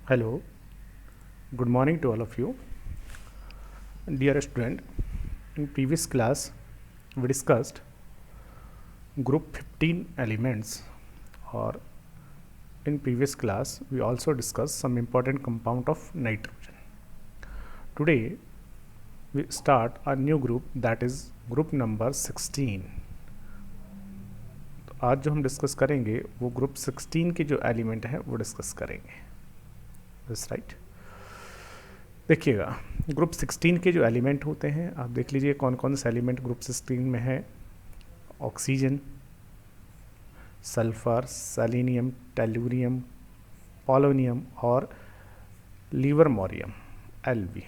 Hello, good morning to all of you. Dear student, in previous class we discussed group 15 elements, or in previous class we also discussed some important compound of nitrogen. Today we start a new group, that is group number 16. तो आज जो हम discuss करेंगे वो group 16 के जो element हैं वो डिस्कस करेंगे. This right. देखिएगा, ग्रुप 16 के जो एलिमेंट होते हैं आप देख लीजिए कौन कौन से एलिमेंट ग्रुप 16 में है. Oxygen, sulphur, selenium, tellurium, polonium और लिवरमोरियम Lv.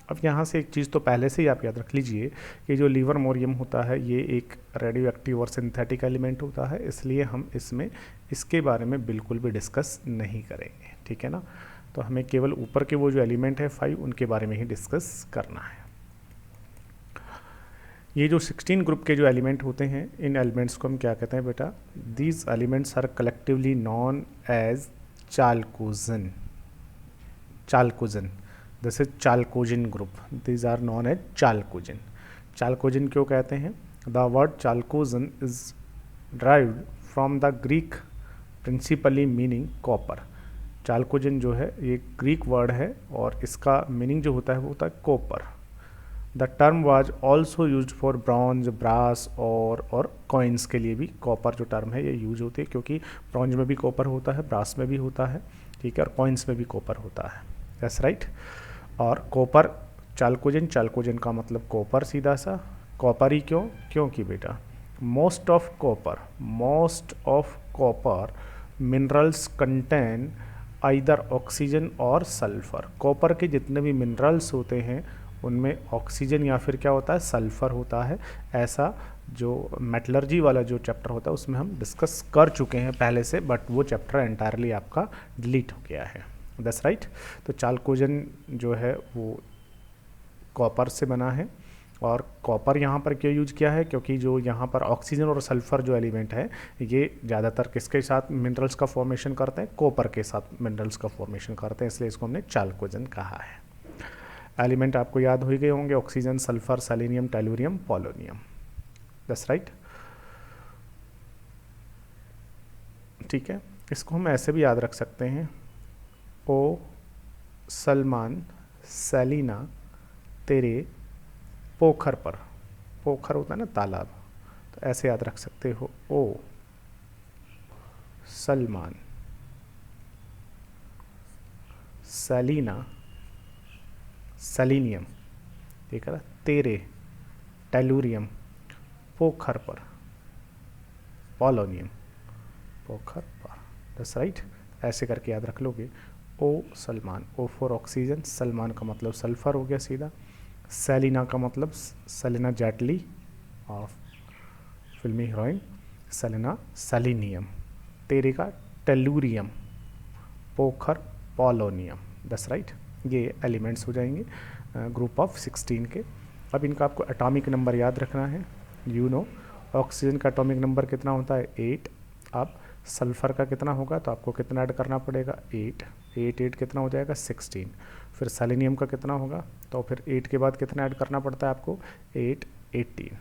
अब यहाँ से एक चीज़ तो पहले से ही आप याद रख लीजिए कि जो लिवरमोरियम होता है ये एक रेडियो एक्टिव और सिंथेटिक एलिमेंट होता है, इसलिए हम इसमें इसके बारे में बिल्कुल भी डिस्कस नहीं करेंगे. ठीक है ना. तो हमें केवल ऊपर के वो जो एलिमेंट है 5 उनके बारे में ही डिस्कस करना है. ये जो 16 ग्रुप के जो एलिमेंट होते हैं इन एलिमेंट्स को हम क्या कहते हैं बेटा. These elements are collectively known as chalcogen. Chalcogen, this is chalcogen group. These are known as chalcogen. Chalcogen क्यों कहते हैं? The word chalcogen is derived from the Greek principally meaning copper. Chalcogen जो है ये ग्रीक वर्ड है और इसका meaning जो होता है वो होता है copper. The term was also use for bronze, brass और कॉइन्स के लिए भी कॉपर जो टर्म है ये यूज होती है, क्योंकि ब्रॉन्ज में भी कॉपर होता है, ब्रास में भी होता है, ठीक है, और कॉइन्स में भी कॉपर होता है. That's right. और कॉपर चाल्कोजन, चाल्कोजन का मतलब कॉपर, सीधा सा. कॉपर ही क्यों? क्योंकि बेटा most of copper minerals contain either oxygen और सल्फर. कॉपर के जितने भी मिनरल्स होते हैं उनमें ऑक्सीजन या फिर क्या होता है, सल्फर होता है. ऐसा जो मेटलर्जी वाला जो चैप्टर होता है उसमें हम डिस्कस कर चुके हैं पहले से, बट वो चैप्टर एंटायरली आपका डिलीट हो गया है. That's right. तो चाल्कोजन जो है वो कॉपर से बना है. और कॉपर यहाँ पर क्यों यूज किया है? क्योंकि जो यहाँ पर ऑक्सीजन और सल्फर जो एलिमेंट है ये ज़्यादातर किसके साथ मिनरल्स का फॉर्मेशन करते हैं? कॉपर के साथ मिनरल्स का फॉर्मेशन करते हैं, इसलिए इसको हमने चाल्कोजन कहा है. एलिमेंट आपको याद हो ही गए होंगे, oxygen, sulphur, selenium, tellurium, polonium. That's right. ठीक है. इसको हम ऐसे भी याद रख सकते हैं, ओ सलमान सेलिना तेरे पोखर पर. पोखर होता है ना तालाब, तो ऐसे याद रख सकते हो, ओ सलमान सेलिना सेलेनियम, ठीक है ना, तेरे टेलुरियम पोखर पर, पोलोनियम पोखर पर. That's right. ऐसे करके याद रख लोगे. O Salman, O for oxygen, Salman का मतलब सल्फर हो गया सीधा. सेलिना का मतलब सेलिना जेटली ऑफ फिल्मी हीरोइन, सेलिना सेलेनियम. तेरे का टेलुरियम, पोखर पोलोनियम. That's right. ये एलिमेंट्स हो जाएंगे ग्रुप ऑफ 16 के. अब इनका आपको एटॉमिक नंबर याद रखना है. यू नो ऑक्सीजन का एटॉमिक नंबर कितना होता है? 8. अब सल्फर का कितना होगा? तो आपको कितना ऐड करना पड़ेगा? 8. 8 कितना हो जाएगा? 16. फिर सेलेनियम का कितना होगा? तो फिर 8 के बाद कितना ऐड करना पड़ता है आपको? 8 18.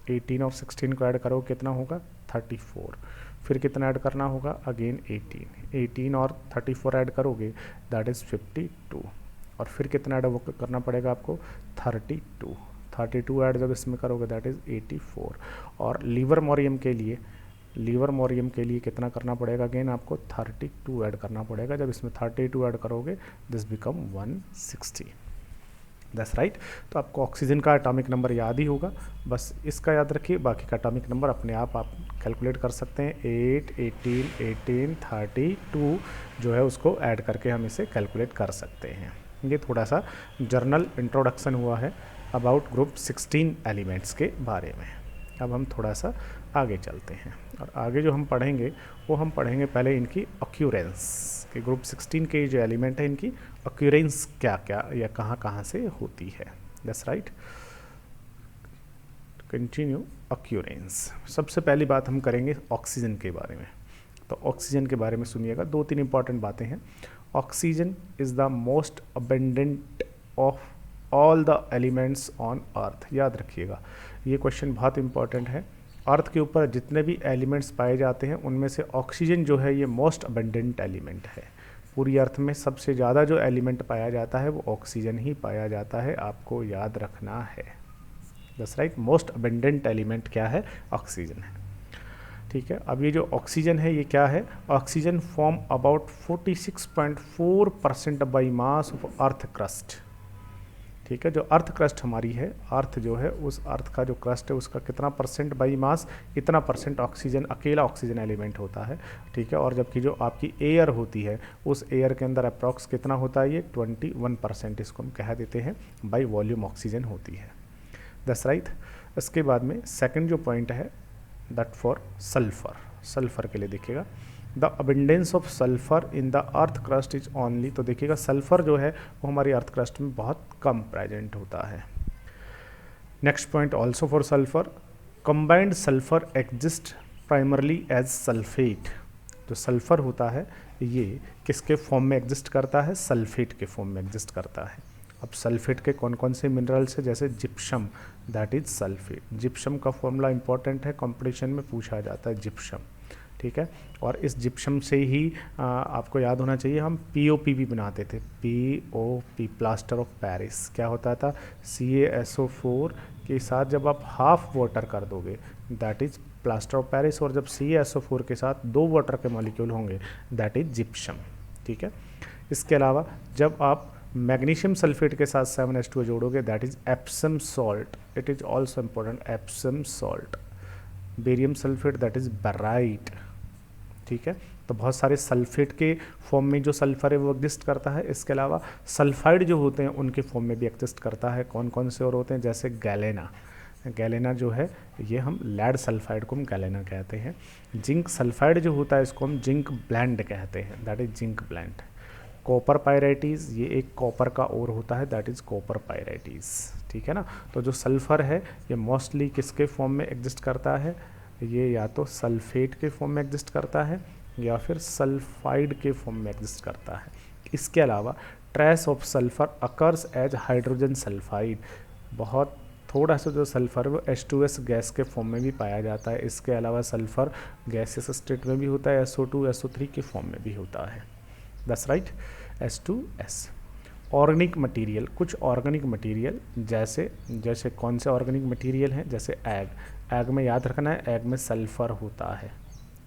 18 और 16 को ऐड करो कितना होगा? 34. फिर कितना ऐड करना होगा? अगेन 18. 18 और 34 ऐड करोगे दैट इज़ 52. और फिर कितना ऐड करना पड़ेगा आपको? 32. 32 ऐड जब इसमें करोगे दैट इज़ 84. और लिवरमोरियम के लिए कितना करना पड़ेगा? अगेन आपको 32 ऐड करना पड़ेगा. जब इसमें 32 ऐड करोगे दिस बिकम 160. That's right. तो आपको ऑक्सीजन का एटॉमिक नंबर याद ही होगा, बस इसका याद रखिए. बाकी का एटॉमिक नंबर अपने आप कैलकुलेट कर सकते हैं. 8 18 18 32 जो है उसको ऐड करके हम इसे कैलकुलेट कर सकते हैं. ये थोड़ा सा जर्नल इंट्रोडक्शन हुआ है अबाउट ग्रुप 16 एलिमेंट्स के बारे में. अब हम थोड़ा सा आगे चलते हैं और आगे जो हम पढ़ेंगे वो हम पढ़ेंगे पहले इनकी ऑक्यूरेंस कि ग्रुप 16 के जो एलिमेंट है इनकी ऑक्यूरेंस क्या क्या या कहाँ कहाँ से होती है. That's right. Continue occurrence. सबसे पहली बात हम करेंगे ऑक्सीजन के बारे में. तो ऑक्सीजन के बारे में सुनिएगा, 2-3 इंपॉर्टेंट बातें हैं। Oxygen is the most abundant of all the elements on earth. याद रखिएगा, ये क्वेश्चन बहुत इंपॉर्टेंट है। अर्थ के ऊपर जितने भी एलिमेंट्स पाए जाते हैं उनमें से ऑक्सीजन जो है ये मोस्ट अबेंडेंट एलिमेंट है। पूरी अर्थ में सबसे ज़्यादा जो एलिमेंट पाया जाता है वो ऑक्सीजन ही पाया जाता है, आपको याद रखना है। That's right, most abundant element क्या है? ऑक्सीजन है। ठीक है, अब ये जो ऑक्सीजन है ये क्या है? Oxygen form about 46.4% by mass of earth crust. ठीक है, जो अर्थ क्रस्ट हमारी है, अर्थ जो है उस अर्थ का जो क्रस्ट है उसका कितना परसेंट बाई मास, इतना परसेंट ऑक्सीजन, अकेला ऑक्सीजन एलिमेंट होता है। ठीक है, और जबकि जो आपकी एयर होती है उस एयर के अंदर अप्रॉक्स कितना होता है? ये 21%, इसको हम कह देते हैं बाई वॉल्यूम ऑक्सीजन होती है। That's right. इसके बाद में सेकंड जो पॉइंट है दैट फॉर सल्फर, सल्फर के लिए देखिएगा, the abundance of sulphur in the earth crust is only. तो देखिएगा सल्फर जो है वो हमारी अर्थ क्रस्ट में बहुत कम प्रेजेंट होता है। Next point also for sulphur, combined sulphur exist primarily as sulphate. जो सल्फर होता है ये किसके फॉर्म में एग्जिस्ट करता है? सल्फेट के फॉर्म में एग्जिस्ट करता है। अब सल्फेट के कौन कौन से मिनरल्स है? जैसे gypsum, that is sulphate. Gypsum का फॉर्मूला इंपॉर्टेंट है, कंपटीशन में पूछा जाता है जिप्सम। ठीक है, और इस जिप्सम से ही आपको याद होना चाहिए हम POP भी बनाते थे, POP, प्लास्टर ऑफ पेरिस। क्या होता था? CaSO4 के साथ जब आप हाफ वाटर कर दोगे that is plaster of Paris, और जब CaSO4 के साथ 2 वाटर के मॉलिक्यूल होंगे दैट इज जिप्सम। ठीक है, इसके अलावा जब आप मैग्नीशियम सल्फेट के साथ 7H2O जोड़ोगे that is Epsom salt, it is also important, Epsom salt. Barium sulphate that is barite. ठीक है, तो बहुत सारे सल्फेट के फॉर्म में जो सल्फर है वो एग्जिस्ट करता है। इसके अलावा सल्फाइड जो होते हैं उनके फॉर्म में भी एग्जिस्ट करता है। कौन कौन से और होते हैं? जैसे गैलेना, गैलेना जो है ये हम लेड सल्फाइड को हम गैलेना कहते हैं। जिंक सल्फाइड जो होता है इसको हम जिंक ब्लेंड कहते हैं, that is zinc blende. Copper pyrites, ये एक कॉपर का और होता है दैट इज़ कॉपर पायराइटीज़। ठीक है ना, तो जो सल्फ़र है ये मोस्टली किसके फॉर्म में एग्जिस्ट करता है? ये या तो सल्फेट के फॉर्म में एग्जिस्ट करता है या फिर सल्फाइड के फॉर्म में एग्जिस्ट करता है। इसके अलावा trace of sulphur occurs as hydrogen sulphide. बहुत थोड़ा सा जो सल्फर है वो H2S गैस के फॉर्म में भी पाया जाता है। इसके अलावा सल्फर गैसियस स्टेट में भी होता है, SO2 SO3 के फॉर्म में भी होता है। That's right, H2S। Organic material, कुछ ऑर्गेनिक मटेरियल जैसे कौन से ऑर्गेनिक मटेरियल हैं? जैसे एग, एग में याद रखना है एग में सल्फ़र होता है।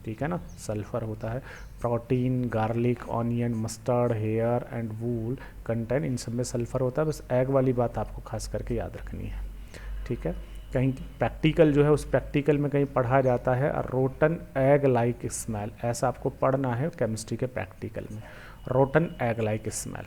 ठीक है ना, सल्फ़र होता है। Protein, garlic, onion, mustard, hair and wool contain, इन सब में सल्फ़र होता है। बस एग वाली बात आपको खास करके याद रखनी है। ठीक है, कहीं प्रैक्टिकल जो है उस प्रैक्टिकल में कहीं पढ़ा जाता है रोटन एग लाइक स्मेल, ऐसा आपको पढ़ना है केमिस्ट्री के प्रैक्टिकल में, रोटन एग लाइक स्मेल।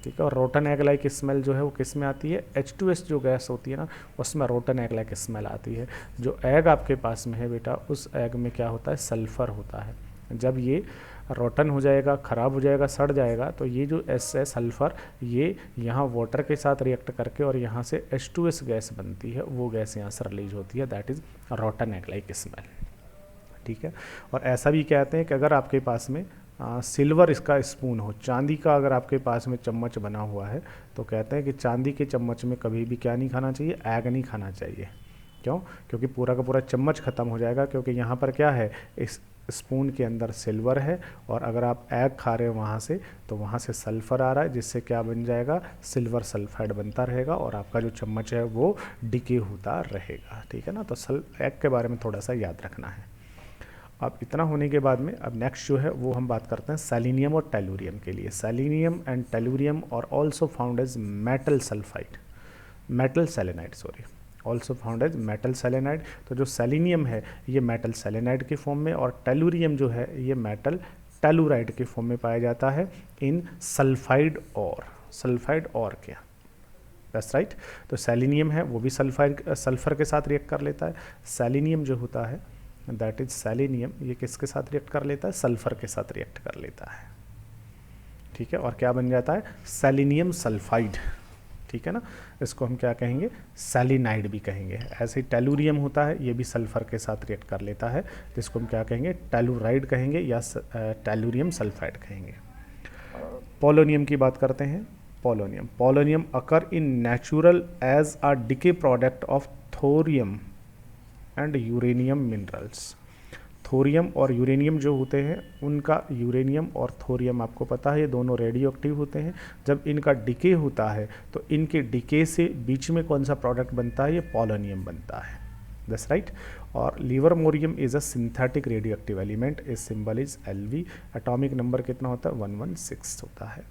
ठीक है, और रोटन एग लाइक स्मेल जो है वो किस में आती है? H2S जो गैस होती है ना उसमें रोटन एग लाइक स्मेल आती है। जो एग आपके पास में है बेटा उस एग में क्या होता है? सल्फ़र होता है। जब ये रोटन हो जाएगा, ख़राब हो जाएगा, सड़ जाएगा तो ये जो एस है सल्फ़र, ये यहाँ वाटर के साथ रिएक्ट करके और यहाँ से H2S गैस बनती है, वो गैस यहाँ से रिलीज होती है, that is rotten egg like smell. ठीक है, और ऐसा भी कहते हैं कि अगर आपके पास में सिल्वर इसका स्पून हो, चांदी का अगर आपके पास में चम्मच बना हुआ है तो कहते हैं कि चांदी के चम्मच में कभी भी क्या नहीं खाना चाहिए? एग नहीं खाना चाहिए। क्यों? क्योंकि पूरा का पूरा चम्मच ख़त्म हो जाएगा, क्योंकि यहाँ पर क्या है, इस स्पून के अंदर सिल्वर है और अगर आप एग खा रहे हो वहाँ से तो वहाँ से सल्फ़र आ रहा है, जिससे क्या बन जाएगा? सिल्वर सल्फाइड बनता रहेगा और आपका जो चम्मच है वो डिके होता रहेगा। ठीक है ना, तो एग के बारे में थोड़ा सा याद रखना है। अब इतना होने के बाद में अब नेक्स्ट जो है वो हम बात करते हैं सेलेनियम और टेलुरियम के लिए। Selenium and tellurium are also found as metal sulphide, metal selenide sorry, also found as metal selenide. तो जो सेलेनियम है ये मेटल सेलेनाइड के फॉर्म में और टेलुरियम जो है ये मेटल टेलुराइड के फॉर्म में पाया जाता है इन सल्फाइड और, सल्फाइड और क्या? That's right. तो सेलेनियम है वो भी सल्फर के साथ रिएक्ट कर लेता है। सेलेनियम जो होता है दैट इज सेलेनियम, ये किसके साथ रिएक्ट कर लेता है? सल्फर के साथ रिएक्ट कर लेता है। ठीक है, और क्या बन जाता है? Selenium sulphide. ठीक है ना। इसको हम क्या कहेंगे, सैलिनाइड भी कहेंगे। ऐसे ही टेलुरियम होता है, ये भी सल्फर के साथ रिएक्ट कर लेता है, जिसको हम क्या कहेंगे, टेलुराइड कहेंगे या टेलुरियम सल्फाइड कहेंगे। पोलोनियम की बात करते हैं। Polonium occur in natural as a decay product of thorium and uranium minerals. Thorium और यूरेनियम जो होते हैं, उनका यूरेनियम और थोरियम आपको पता है ये दोनों रेडियो एक्टिव होते हैं। जब इनका डिके होता है तो इनके डिके से बीच में कौन सा प्रोडक्ट बनता है, ये पोलोनियम बनता है। That's right. और livermorium is a synthetic radio active element, is symbol is Lv। Atomic number कितना होता है, 116 होता है।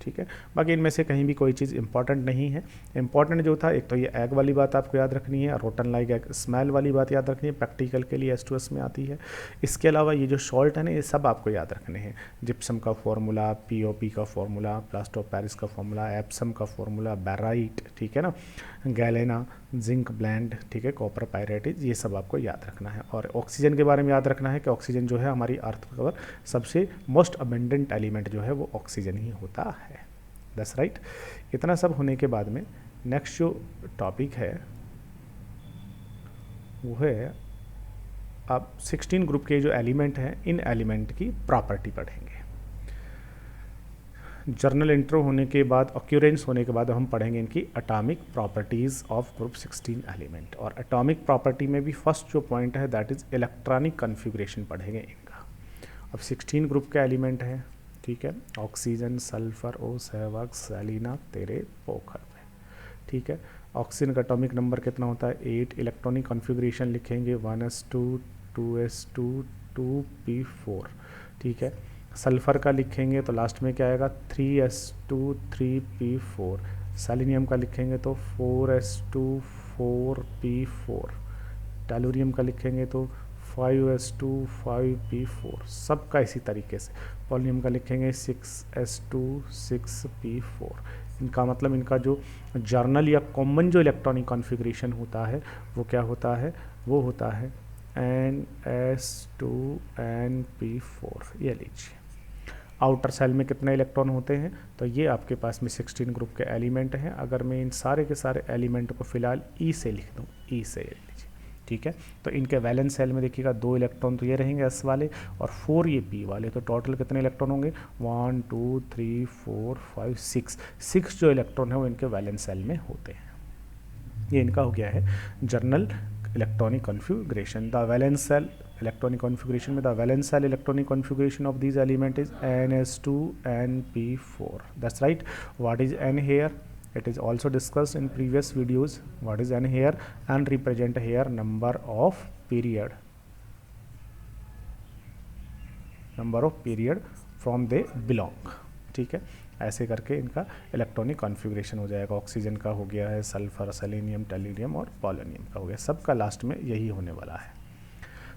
ठीक है, बाकी इनमें से कहीं भी कोई चीज़ इंपॉर्टेंट नहीं है। इंपॉर्टेंट जो था, एक तो ये एग वाली बात आपको याद रखनी है, रोटन लाइक एग स्मेल वाली बात याद रखनी है, प्रैक्टिकल के लिए S2S में आती है। इसके अलावा ये जो सॉल्ट है ना, ये सब आपको याद रखने हैं। जिप्सम का फॉर्मूला, POP का फॉर्मूला, प्लास्टर ऑफ पेरिस का फॉर्मूला, एप्सम का फॉर्मूला, बैराइट, ठीक है ना, गैलेना, जिंक ब्लेंड, ठीक है, कॉपर पायरेटिज, ये सब आपको याद रखना है। और ऑक्सीजन के बारे में याद रखना है कि ऑक्सीजन जो है हमारी अर्थ पर सबसे मोस्ट अबेंडेंट एलिमेंट जो है वो ऑक्सीजन ही होता है। That's right. इतना सब होने के बाद में नेक्स्ट जो टॉपिक है वो है, आप 16 ग्रुप के जो एलिमेंट हैं, इन एलिमेंट की प्रॉपर्टी पढ़ेंगे। जर्नल इंट्रो होने के बाद, ऑक्यूरेंस होने के बाद हम पढ़ेंगे इनकी atomic properties of group 16 element. और एटॉमिक प्रॉपर्टी में भी फर्स्ट जो पॉइंट है दैट इज़ इलेक्ट्रॉनिक कन्फिग्रेशन पढ़ेंगे इनका। अब 16 ग्रुप के एलिमेंट हैं, ठीक है, oxygen, sulphur, O, Sehwag, Selina, तेरे, पोखर में, ठीक है। ऑक्सीजन का एटॉमिक नंबर कितना होता है, 8। इलेक्ट्रॉनिक कॉन्फ़िगरेशन लिखेंगे 1s2 2s2 2p4, ठीक है। सल्फर का लिखेंगे तो लास्ट में क्या आएगा, 3s2 3p4। सेलेनियम का लिखेंगे तो 4s2 4p4। टेलुरियम का लिखेंगे तो 5s2 5p4। सबका इसी तरीके से। पोलोनियम का लिखेंगे 6s2 6p4। इनका मतलब इनका जो जर्नल या कॉमन जो इलेक्ट्रॉनिक कॉन्फ़िगरेशन होता है वो क्या होता है, वो होता है NS2 NP4। ये लीजिए। आउटर सेल में कितने इलेक्ट्रॉन होते हैं, तो ये आपके पास में 16 ग्रुप के एलिमेंट हैं। अगर मैं इन सारे के सारे एलिमेंट को फिलहाल E से लिख दूँ, E से लीजिए, ठीक है। तो इनके वैलेंस सेल में देखिएगा 2 इलेक्ट्रॉन तो ये रहेंगे S वाले और 4 ये P वाले। तो टोटल कितने इलेक्ट्रॉन होंगे, 1 2 3 4 5 6 जो इलेक्ट्रॉन है वो इनके वैलेंस सेल में होते हैं। ये इनका हो गया है journal electronic configuration. The valence cell electronic configuration में the valence cell electronic configuration of these element is NS2 NP4. That's right. What is N here? It is also discussed in previous videos. What is N here? N represent here number of period from they belong, ठीक है। ऐसे करके इनका electronic configuration हो जाएगा। Oxygen का हो गया है, सल्फर, सेलेनियम, टेलुरियम और पोलोनियम का हो गया। सबका लास्ट में यही होने वाला है।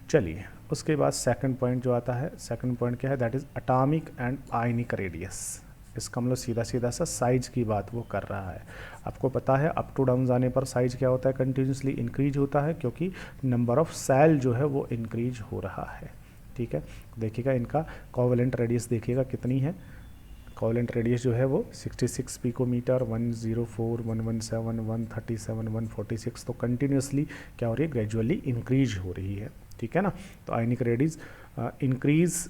चलिए, उसके बाद सेकंड पॉइंट जो आता है, सेकंड पॉइंट क्या है, that is atomic and ionic radius. इसका मतलब सीधा सीधा सा साइज की बात वो कर रहा है। आपको पता है अप टू डाउन जाने पर साइज क्या होता है, कंटिन्यूसली इंक्रीज होता है, क्योंकि नंबर ऑफ सेल जो है वो इंक्रीज हो रहा है, ठीक है। देखिएगा इनका कोवेलेंट रेडियस देखिएगा कितनी है। कोवेलेंट रेडियस जो है वो 66 पिकोमीटर, 104 117 137 146। तो कंटिन्यूसली क्या हो रही है, ग्रेजुअली इंक्रीज हो रही है, ठीक है ना। तो ionic radius increase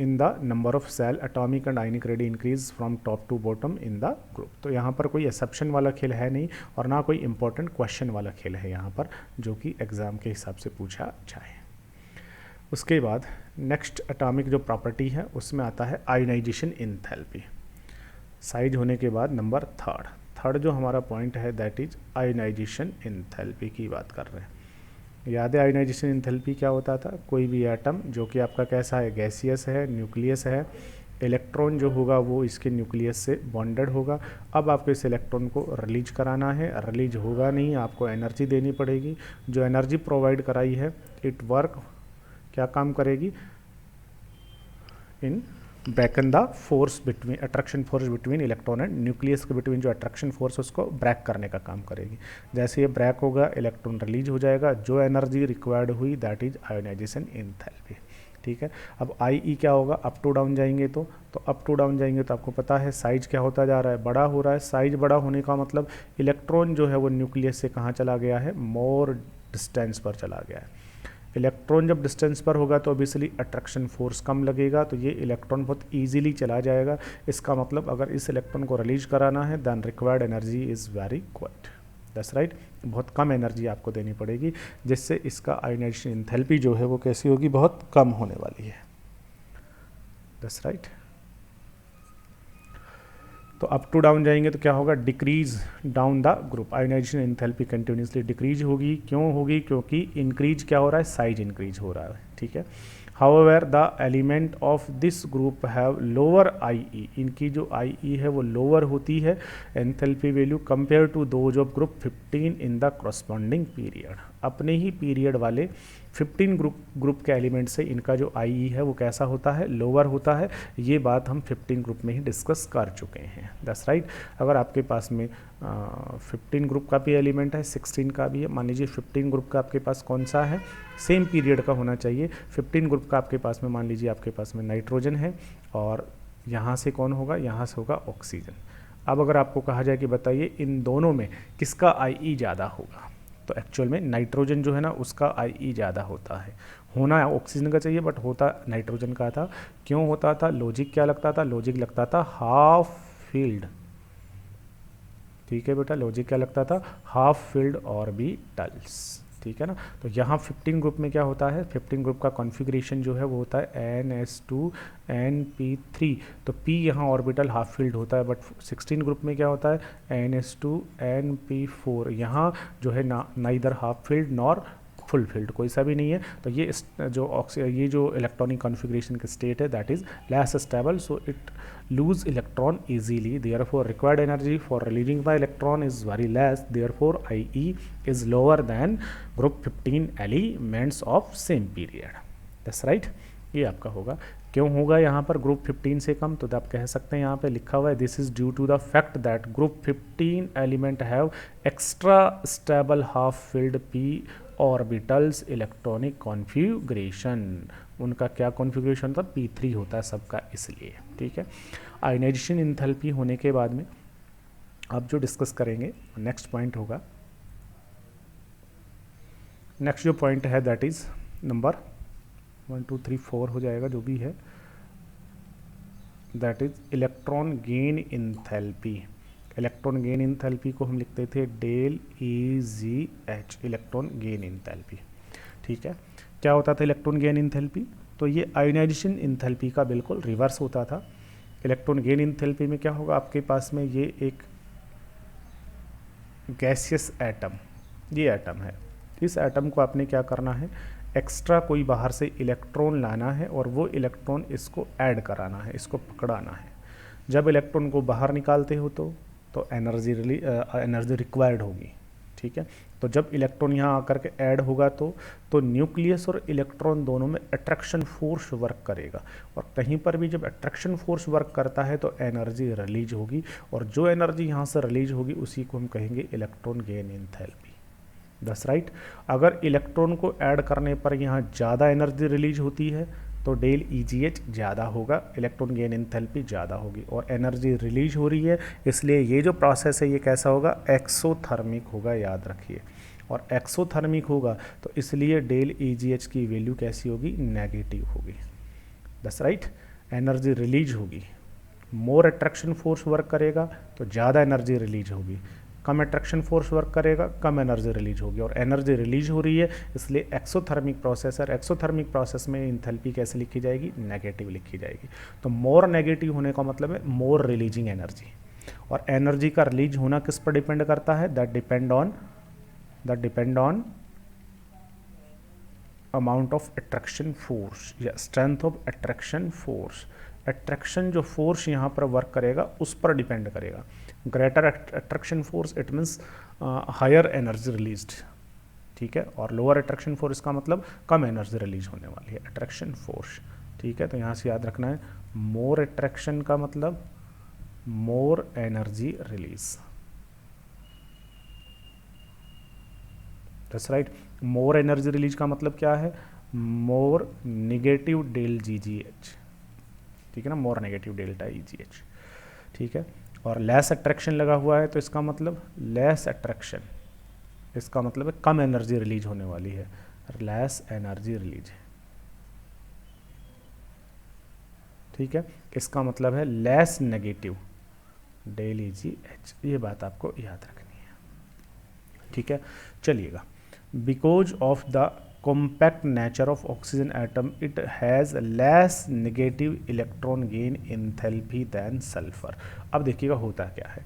in the number of shell, atomic and ionic radii increase from top to bottom in the group. तो यहाँ पर कोई एक्सेप्शन वाला खेल है नहीं और ना कोई इंपॉर्टेंट क्वेश्चन वाला खेल है यहाँ पर, जो कि एग्ज़ाम के हिसाब से पूछा जाए। उसके बाद नेक्स्ट एटॉमिक जो प्रॉपर्टी है उसमें आता है आयोनाइजेशन एंथैल्पी। साइज होने के बाद नंबर थर्ड जो हमारा पॉइंट है दैट इज आयोनाइजेशन एंथैल्पी की बात कर रहे हैं। याद है आयोनाइजेशन एंथैल्पी क्या होता था, कोई भी एटम जो कि आपका कैसा है, गैसियस है, न्यूक्लियस है, इलेक्ट्रॉन जो होगा वो इसके न्यूक्लियस से बॉन्डेड होगा। अब आपको इस इलेक्ट्रॉन को रिलीज कराना है, रिलीज होगा नहीं, आपको एनर्जी देनी पड़ेगी। जो एनर्जी प्रोवाइड कराई है इट वर्क क्या काम करेगी, in breaking the force between, attraction force between electron and nucleus के बिटवीन जो अट्रैक्शन फोर्स उसको ब्रेक करने का काम करेगी। जैसे ये ब्रेक होगा इलेक्ट्रॉन रिलीज हो जाएगा, जो एनर्जी रिक्वायर्ड हुई दैट इज आयोनाइजेशन एंथैल्पी। ठीक है। अब आई ई क्या होगा, अप टू डाउन जाएंगे तो अप टू डाउन जाएंगे तो आपको पता है साइज क्या होता जा रहा है, बड़ा हो रहा है। साइज बड़ा होने का मतलब इलेक्ट्रॉन जो है वो न्यूक्लियस से कहाँ चला गया है, मोर डिस्टेंस पर चला गया है। इलेक्ट्रॉन जब डिस्टेंस पर होगा तो ऑब्वियसली अट्रैक्शन फोर्स कम लगेगा, तो ये इलेक्ट्रॉन बहुत ईजिली चला जाएगा। इसका मतलब अगर इस इलेक्ट्रॉन को रिलीज कराना है then required energy is very quite, that's right. बहुत कम एनर्जी आपको देनी पड़ेगी, जिससे इसका आयोनाइजेशन एंथैल्पी जो है वो कैसी होगी, बहुत कम होने वाली है, दैट्स राइट। तो अप टू डाउन जाएंगे तो क्या होगा, decrease down the group, ionisation enthalpy continuously decrease होगी। क्यों होगी, क्योंकि इंक्रीज क्या हो रहा है, साइज इंक्रीज हो रहा है, ठीक है। However the element of this group have lower IE, इनकी जो IE है वो लोअर होती है enthalpy value compare to those of group 15 in the corresponding period. अपने ही पीरियड वाले 15 ग्रुप के एलिमेंट से इनका जो IE है वो कैसा होता है, लोअर होता है। ये बात हम 15 ग्रुप में ही डिस्कस कर चुके हैं, दैट्स राइट। अगर आपके पास में 15 ग्रुप का भी एलिमेंट है, 16 का भी है, मान लीजिए 15 ग्रुप का आपके पास कौन सा है, सेम पीरियड का होना चाहिए। 15 ग्रुप का आपके पास में मान लीजिए आपके पास में नाइट्रोजन है, और यहाँ से कौन होगा, यहाँ से होगा ऑक्सीजन। अब अगर आपको कहा जाए कि बताइए इन दोनों में किसका IE ज़्यादा होगा, तो एक्चुअल में नाइट्रोजन जो है ना उसका IE ज़्यादा होता है। होना ऑक्सीजन का चाहिए बट होता नाइट्रोजन का था। क्यों होता था, लॉजिक क्या लगता था, लॉजिक लगता था हाफ फील्ड, ठीक है बेटा, लॉजिक क्या लगता था, हाफ फील्ड ऑर्बिटल्स, ठीक है ना। तो यहाँ 15 ग्रुप में क्या होता है, 15 ग्रुप का कॉन्फ़िगरेशन जो है वो होता है NS2 NP3, तो P यहाँ ऑर्बिटल हाफ फील्ड होता है, बट 16 ग्रुप में क्या होता है NS2 NP4, यहाँ जो है ना neither half field nor full field, कोई सा भी नहीं है। तो ये जो इलेक्ट्रॉनिक कॉन्फ़िगरेशन का स्टेट है that is less stable, so it lose electron easily, therefore required energy for releasing the electron is very less, therefore IE is lower than group 15 elements of same period, that's right। ये आपका होगा। क्यों होगा यहाँ पर group 15 से कम, तो आप कह सकते हैं यहाँ पे लिखा हुआ है this is due to the fact that group 15 element have extra stable half filled p orbitals electronic configuration, उनका क्या कॉन्फ़िगरेशन होता है, P3 होता है सबका, इसलिए, ठीक है। आयोनाइजेशन एंथैल्पी होने के बाद में अब जो डिस्कस करेंगे नेक्स्ट पॉइंट होगा, नेक्स्ट जो पॉइंट है दैट इज नंबर 1 2 3 4 हो जाएगा जो भी है, that is electron gain enthalpy. Electron gain enthalpy को हम लिखते थे del EGH, electron gain enthalpy, ठीक है। क्या होता था इलेक्ट्रॉन गेन एंथैल्पी, तो ये आयोनाइजेशन एंथैल्पी का बिल्कुल रिवर्स होता था। इलेक्ट्रॉन गेन एंथैल्पी में क्या होगा, आपके पास में ये एक गैसियस एटम, ये एटम है, इस एटम को आपने क्या करना है, एक्स्ट्रा कोई बाहर से इलेक्ट्रॉन लाना है और वो इलेक्ट्रॉन इसको ऐड कराना है, इसको पकड़ाना है। जब इलेक्ट्रॉन को बाहर निकालते हो तो एनर्जी रिक्वायर्ड होगी, ठीक है। तो जब इलेक्ट्रॉन यहाँ आकर के ऐड होगा तो न्यूक्लियस और इलेक्ट्रॉन दोनों में अट्रैक्शन फोर्स वर्क करेगा, और कहीं पर भी जब अट्रैक्शन फोर्स वर्क करता है तो एनर्जी रिलीज होगी, और जो एनर्जी यहाँ से रिलीज होगी उसी को हम कहेंगे electron gain enthalpy, that's right. अगर इलेक्ट्रॉन को ऐड करने पर यहाँ ज़्यादा एनर्जी रिलीज होती है तो डेल EGH ज़्यादा होगा, इलेक्ट्रॉन गेन एंथैल्पी ज़्यादा होगी, और एनर्जी रिलीज हो रही है इसलिए ये जो प्रोसेस है ये कैसा होगा, एक्सोथर्मिक होगा, याद रखिए। और एक्सोथर्मिक होगा तो इसलिए डेल EGH की वैल्यू कैसी होगी, नेगेटिव होगी, दैट्स राइट। एनर्जी रिलीज होगी, मोर अट्रैक्शन फोर्स वर्क करेगा तो ज़्यादा एनर्जी रिलीज होगी, कम अट्रैक्शन फोर्स वर्क करेगा कम एनर्जी रिलीज होगी, और एनर्जी रिलीज हो रही है इसलिए एक्सोथर्मिक प्रोसेस है। एक्सोथर्मिक प्रोसेस में एंथैल्पी कैसे लिखी जाएगी, नेगेटिव लिखी जाएगी। तो मोर नेगेटिव होने का मतलब है मोर रिलीजिंग एनर्जी, और एनर्जी का रिलीज होना किस पर डिपेंड करता है, that depend on amount of attraction force या strength of attraction force. Attraction जो फोर्स यहाँ पर वर्क करेगा उस पर डिपेंड करेगा। Greater attraction force it means higher energy released, ठीक है, और लोअर अट्रैक्शन फोर्स का मतलब कम एनर्जी रिलीज होने वाली है, अट्रैक्शन फोर्स, ठीक है। तो यहाँ से याद रखना है मोर अट्रैक्शन का मतलब more energy release, that's right. More energy release का मतलब क्या है, मोर निगेटिव डेल GGH, ठीक है ना, मोर नेगेटिव डेल्टा EGH, ठीक है। और लेस अट्रैक्शन लगा हुआ है तो इसका मतलब लेस अट्रैक्शन, इसका मतलब है कम एनर्जी रिलीज होने वाली है, लेस एनर्जी रिलीज है, ठीक है। इसका मतलब है लेस नेगेटिव डेल EGH, ये बात आपको याद रखनी है, ठीक है। चलिएगा, because of the compact nature of oxygen atom it has less negative electron gain enthalpy than sulphur. अब देखिएगा होता क्या है,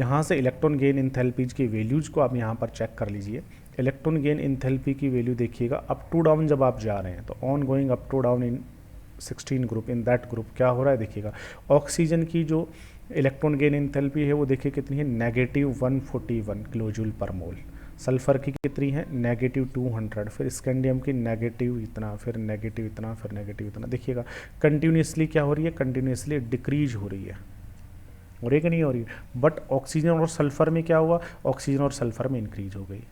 यहाँ से इलेक्ट्रॉन गेन इंथैल्पीज की वैल्यूज को आप यहाँ पर चेक कर लीजिए। इलेक्ट्रॉन गेन इंथैल्पी की वैल्यू देखिएगा अप टू डाउन जब आप जा रहे हैं तो on going up to down in 16 group, in that group क्या हो रहा है देखिएगा, ऑक्सीजन की जो इलेक्ट्रॉन गेन इंथैल्पी है वो देखिए कितनी है, -141 किलोजूल पर मोल। सल्फर की कितनी है, -200, फिर स्कैंडियम की नेगेटिव इतना, फिर नेगेटिव इतना, फिर नेगेटिव इतना। देखिएगा कंटिन्यूसली क्या हो रही है, कंटिन्यूसली डिक्रीज हो रही है, हो रही है कि नहीं हो रही है। बट ऑक्सीजन और सल्फर में क्या हुआ, ऑक्सीजन और सल्फर में इंक्रीज हो गई,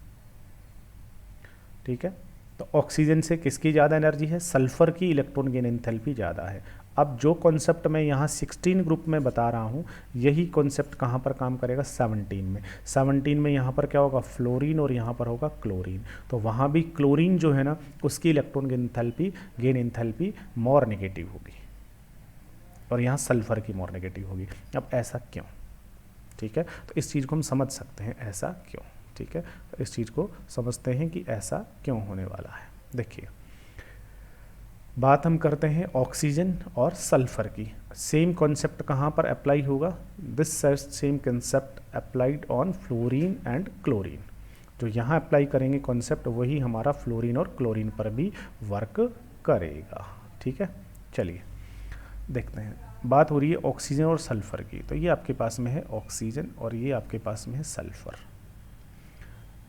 ठीक है। तो ऑक्सीजन से किसकी ज़्यादा एनर्जी है, सल्फर की इलेक्ट्रॉन गेन एंथैल्पी ज़्यादा है। अब जो कॉन्सेप्ट मैं यहाँ 16 ग्रुप में बता रहा हूँ, यही कॉन्सेप्ट कहाँ पर काम करेगा, 17 में। 17 में यहाँ पर क्या होगा, फ्लोरीन, और यहाँ पर होगा क्लोरीन। तो वहाँ भी क्लोरीन जो है ना, उसकी electron gain enthalpy more negative होगी, और यहाँ सल्फर की मोर नेगेटिव होगी। अब ऐसा क्यों, ठीक है, तो इस चीज़ को हम समझ सकते हैं ऐसा क्यों, ठीक है। तो इस चीज़ को समझते हैं कि ऐसा क्यों होने वाला है। देखिए, बात हम करते हैं ऑक्सीजन और सल्फर की। सेम कॉन्सेप्ट कहाँ पर अप्लाई होगा, this same concept applied on fluorine and chlorine. जो यहाँ अप्लाई करेंगे कॉन्सेप्ट, वही हमारा फ्लोरीन और क्लोरीन पर भी वर्क करेगा, ठीक है। चलिए देखते हैं, बात हो रही है ऑक्सीजन और सल्फर की। तो ये आपके पास में है ऑक्सीजन और ये आपके पास में है सल्फर।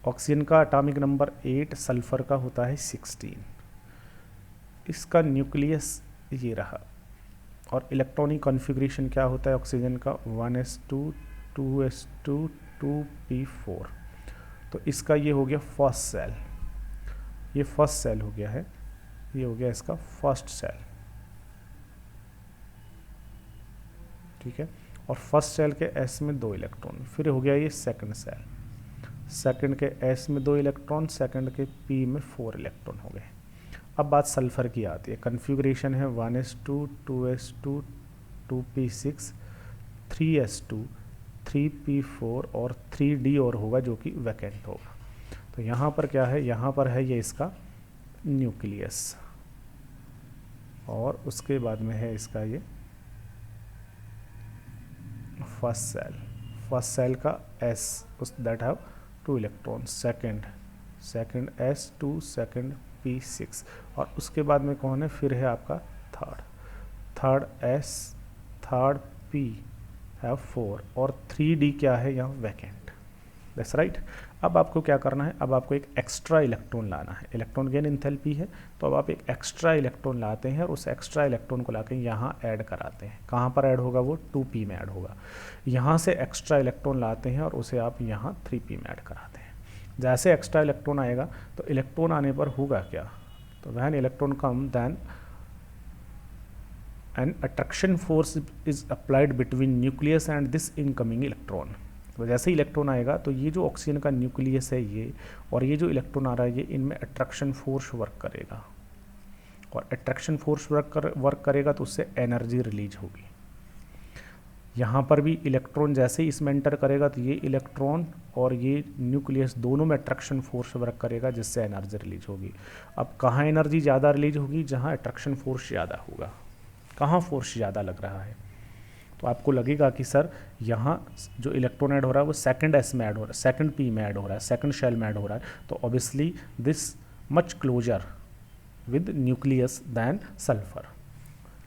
ऑक्सीजन का एटॉमिक नंबर 8, सल्फर का होता है 16। इसका न्यूक्लियस ये रहा, और इलेक्ट्रॉनिक कॉन्फ़िगरेशन क्या होता है ऑक्सीजन का, 1s2 2s2 2p4। तो इसका ये हो गया फर्स्ट सेल, ये फर्स्ट सेल हो गया है, ये हो गया इसका फर्स्ट सेल, ठीक है। और फर्स्ट सेल के एस में 2 इलेक्ट्रॉन, फिर हो गया ये सेकंड सेल, सेकंड के एस में 2 इलेक्ट्रॉन, सेकंड के पी में 4 इलेक्ट्रॉन हो गए। अब बात सल्फर की आती है, कन्फिग्रेशन है 1s2 2s2 2p6 3s2 3p4 और 3d और होगा जो कि वैकेंट होगा। तो यहाँ पर क्या है, यहाँ पर है ये इसका न्यूक्लियस, और उसके बाद में है इसका ये फर्स्ट सेल, फर्स्ट सेल का s उस that have 2 electron, second s2 second p6, और उसके बाद में कौन है, फिर है आपका third s third p have 4 और 3d क्या है यहाँ वैकेंट, दैट्स राइट। अब आपको क्या करना है, अब आपको एक एक्स्ट्रा इलेक्ट्रॉन लाना है, इलेक्ट्रॉन गेन एंथैल्पी है, तो अब आप एक एक्स्ट्रा इलेक्ट्रॉन लाते हैं और उस एक्स्ट्रा इलेक्ट्रॉन को लाके यहाँ ऐड कराते हैं। कहाँ पर ऐड होगा, वो 2p में ऐड होगा। यहाँ से एक्स्ट्रा इलेक्ट्रॉन लाते हैं और उसे आप यहाँ 3p में ऐड कराते हैं। जैसे एक्स्ट्रा इलेक्ट्रॉन आएगा तो इलेक्ट्रॉन आने पर होगा क्या, तो when electron come then an attraction force is applied between nucleus and this incoming electron. तो जैसे ही इलेक्ट्रॉन आएगा तो ये जो ऑक्सीजन का न्यूक्लियस है ये, और ये जो इलेक्ट्रॉन आ रहा है ये, इनमें अट्रैक्शन फोर्स वर्क करेगा, और अट्रैक्शन फोर्स वर्क करेगा तो उससे एनर्जी रिलीज होगी। यहाँ पर भी इलेक्ट्रॉन जैसे ही इसमें एंटर करेगा तो ये इलेक्ट्रॉन और ये न्यूक्लियस दोनों में अट्रैक्शन फोर्स वर्क करेगा, जिससे एनर्जी रिलीज होगी। अब कहाँ एनर्जी ज़्यादा रिलीज होगी, जहाँ अट्रैक्शन फोर्स ज़्यादा होगा। कहाँ फोर्स ज़्यादा लग रहा है, तो आपको लगेगा कि सर यहाँ जो इलेक्ट्रॉन ऐड हो रहा है वो सेकंड एस में ऐड हो रहा है, सेकंड पी में ऐड हो रहा है, सेकंड शेल में ऐड हो रहा है, तो obviously this much closer with nucleus than sulphur.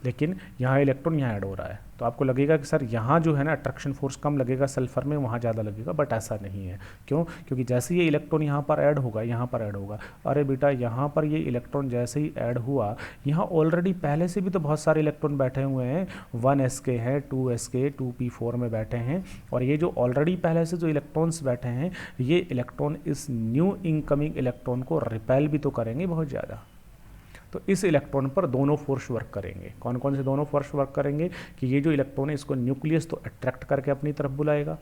लेकिन यहाँ इलेक्ट्रॉन यहाँ ऐड हो रहा है, तो आपको लगेगा कि सर यहाँ जो है ना अट्रैक्शन फोर्स कम लगेगा सल्फर में, वहाँ ज़्यादा लगेगा, बट ऐसा नहीं है। क्यों, क्योंकि जैसे ये इलेक्ट्रॉन यहाँ पर ऐड होगा, यहाँ पर ऐड होगा, अरे बेटा यहाँ पर ये इलेक्ट्रॉन जैसे ही ऐड हुआ, यहाँ ऑलरेडी पहले से भी तो बहुत सारे इलेक्ट्रॉन बैठे हुए हैं, 1s के हैं, 2s के 2p4 में बैठे हैं, और ये जो ऑलरेडी पहले से जो इलेक्ट्रॉन्स बैठे हैं, ये इलेक्ट्रॉन इस न्यू इनकमिंग इलेक्ट्रॉन को रिपेल भी तो करेंगे बहुत ज़्यादा। तो इस इलेक्ट्रॉन पर दोनों फोर्स वर्क करेंगे। कौन कौन से दोनों फोर्स वर्क करेंगे कि ये जो इलेक्ट्रॉन है इसको न्यूक्लियस तो अट्रैक्ट करके अपनी तरफ बुलाएगा,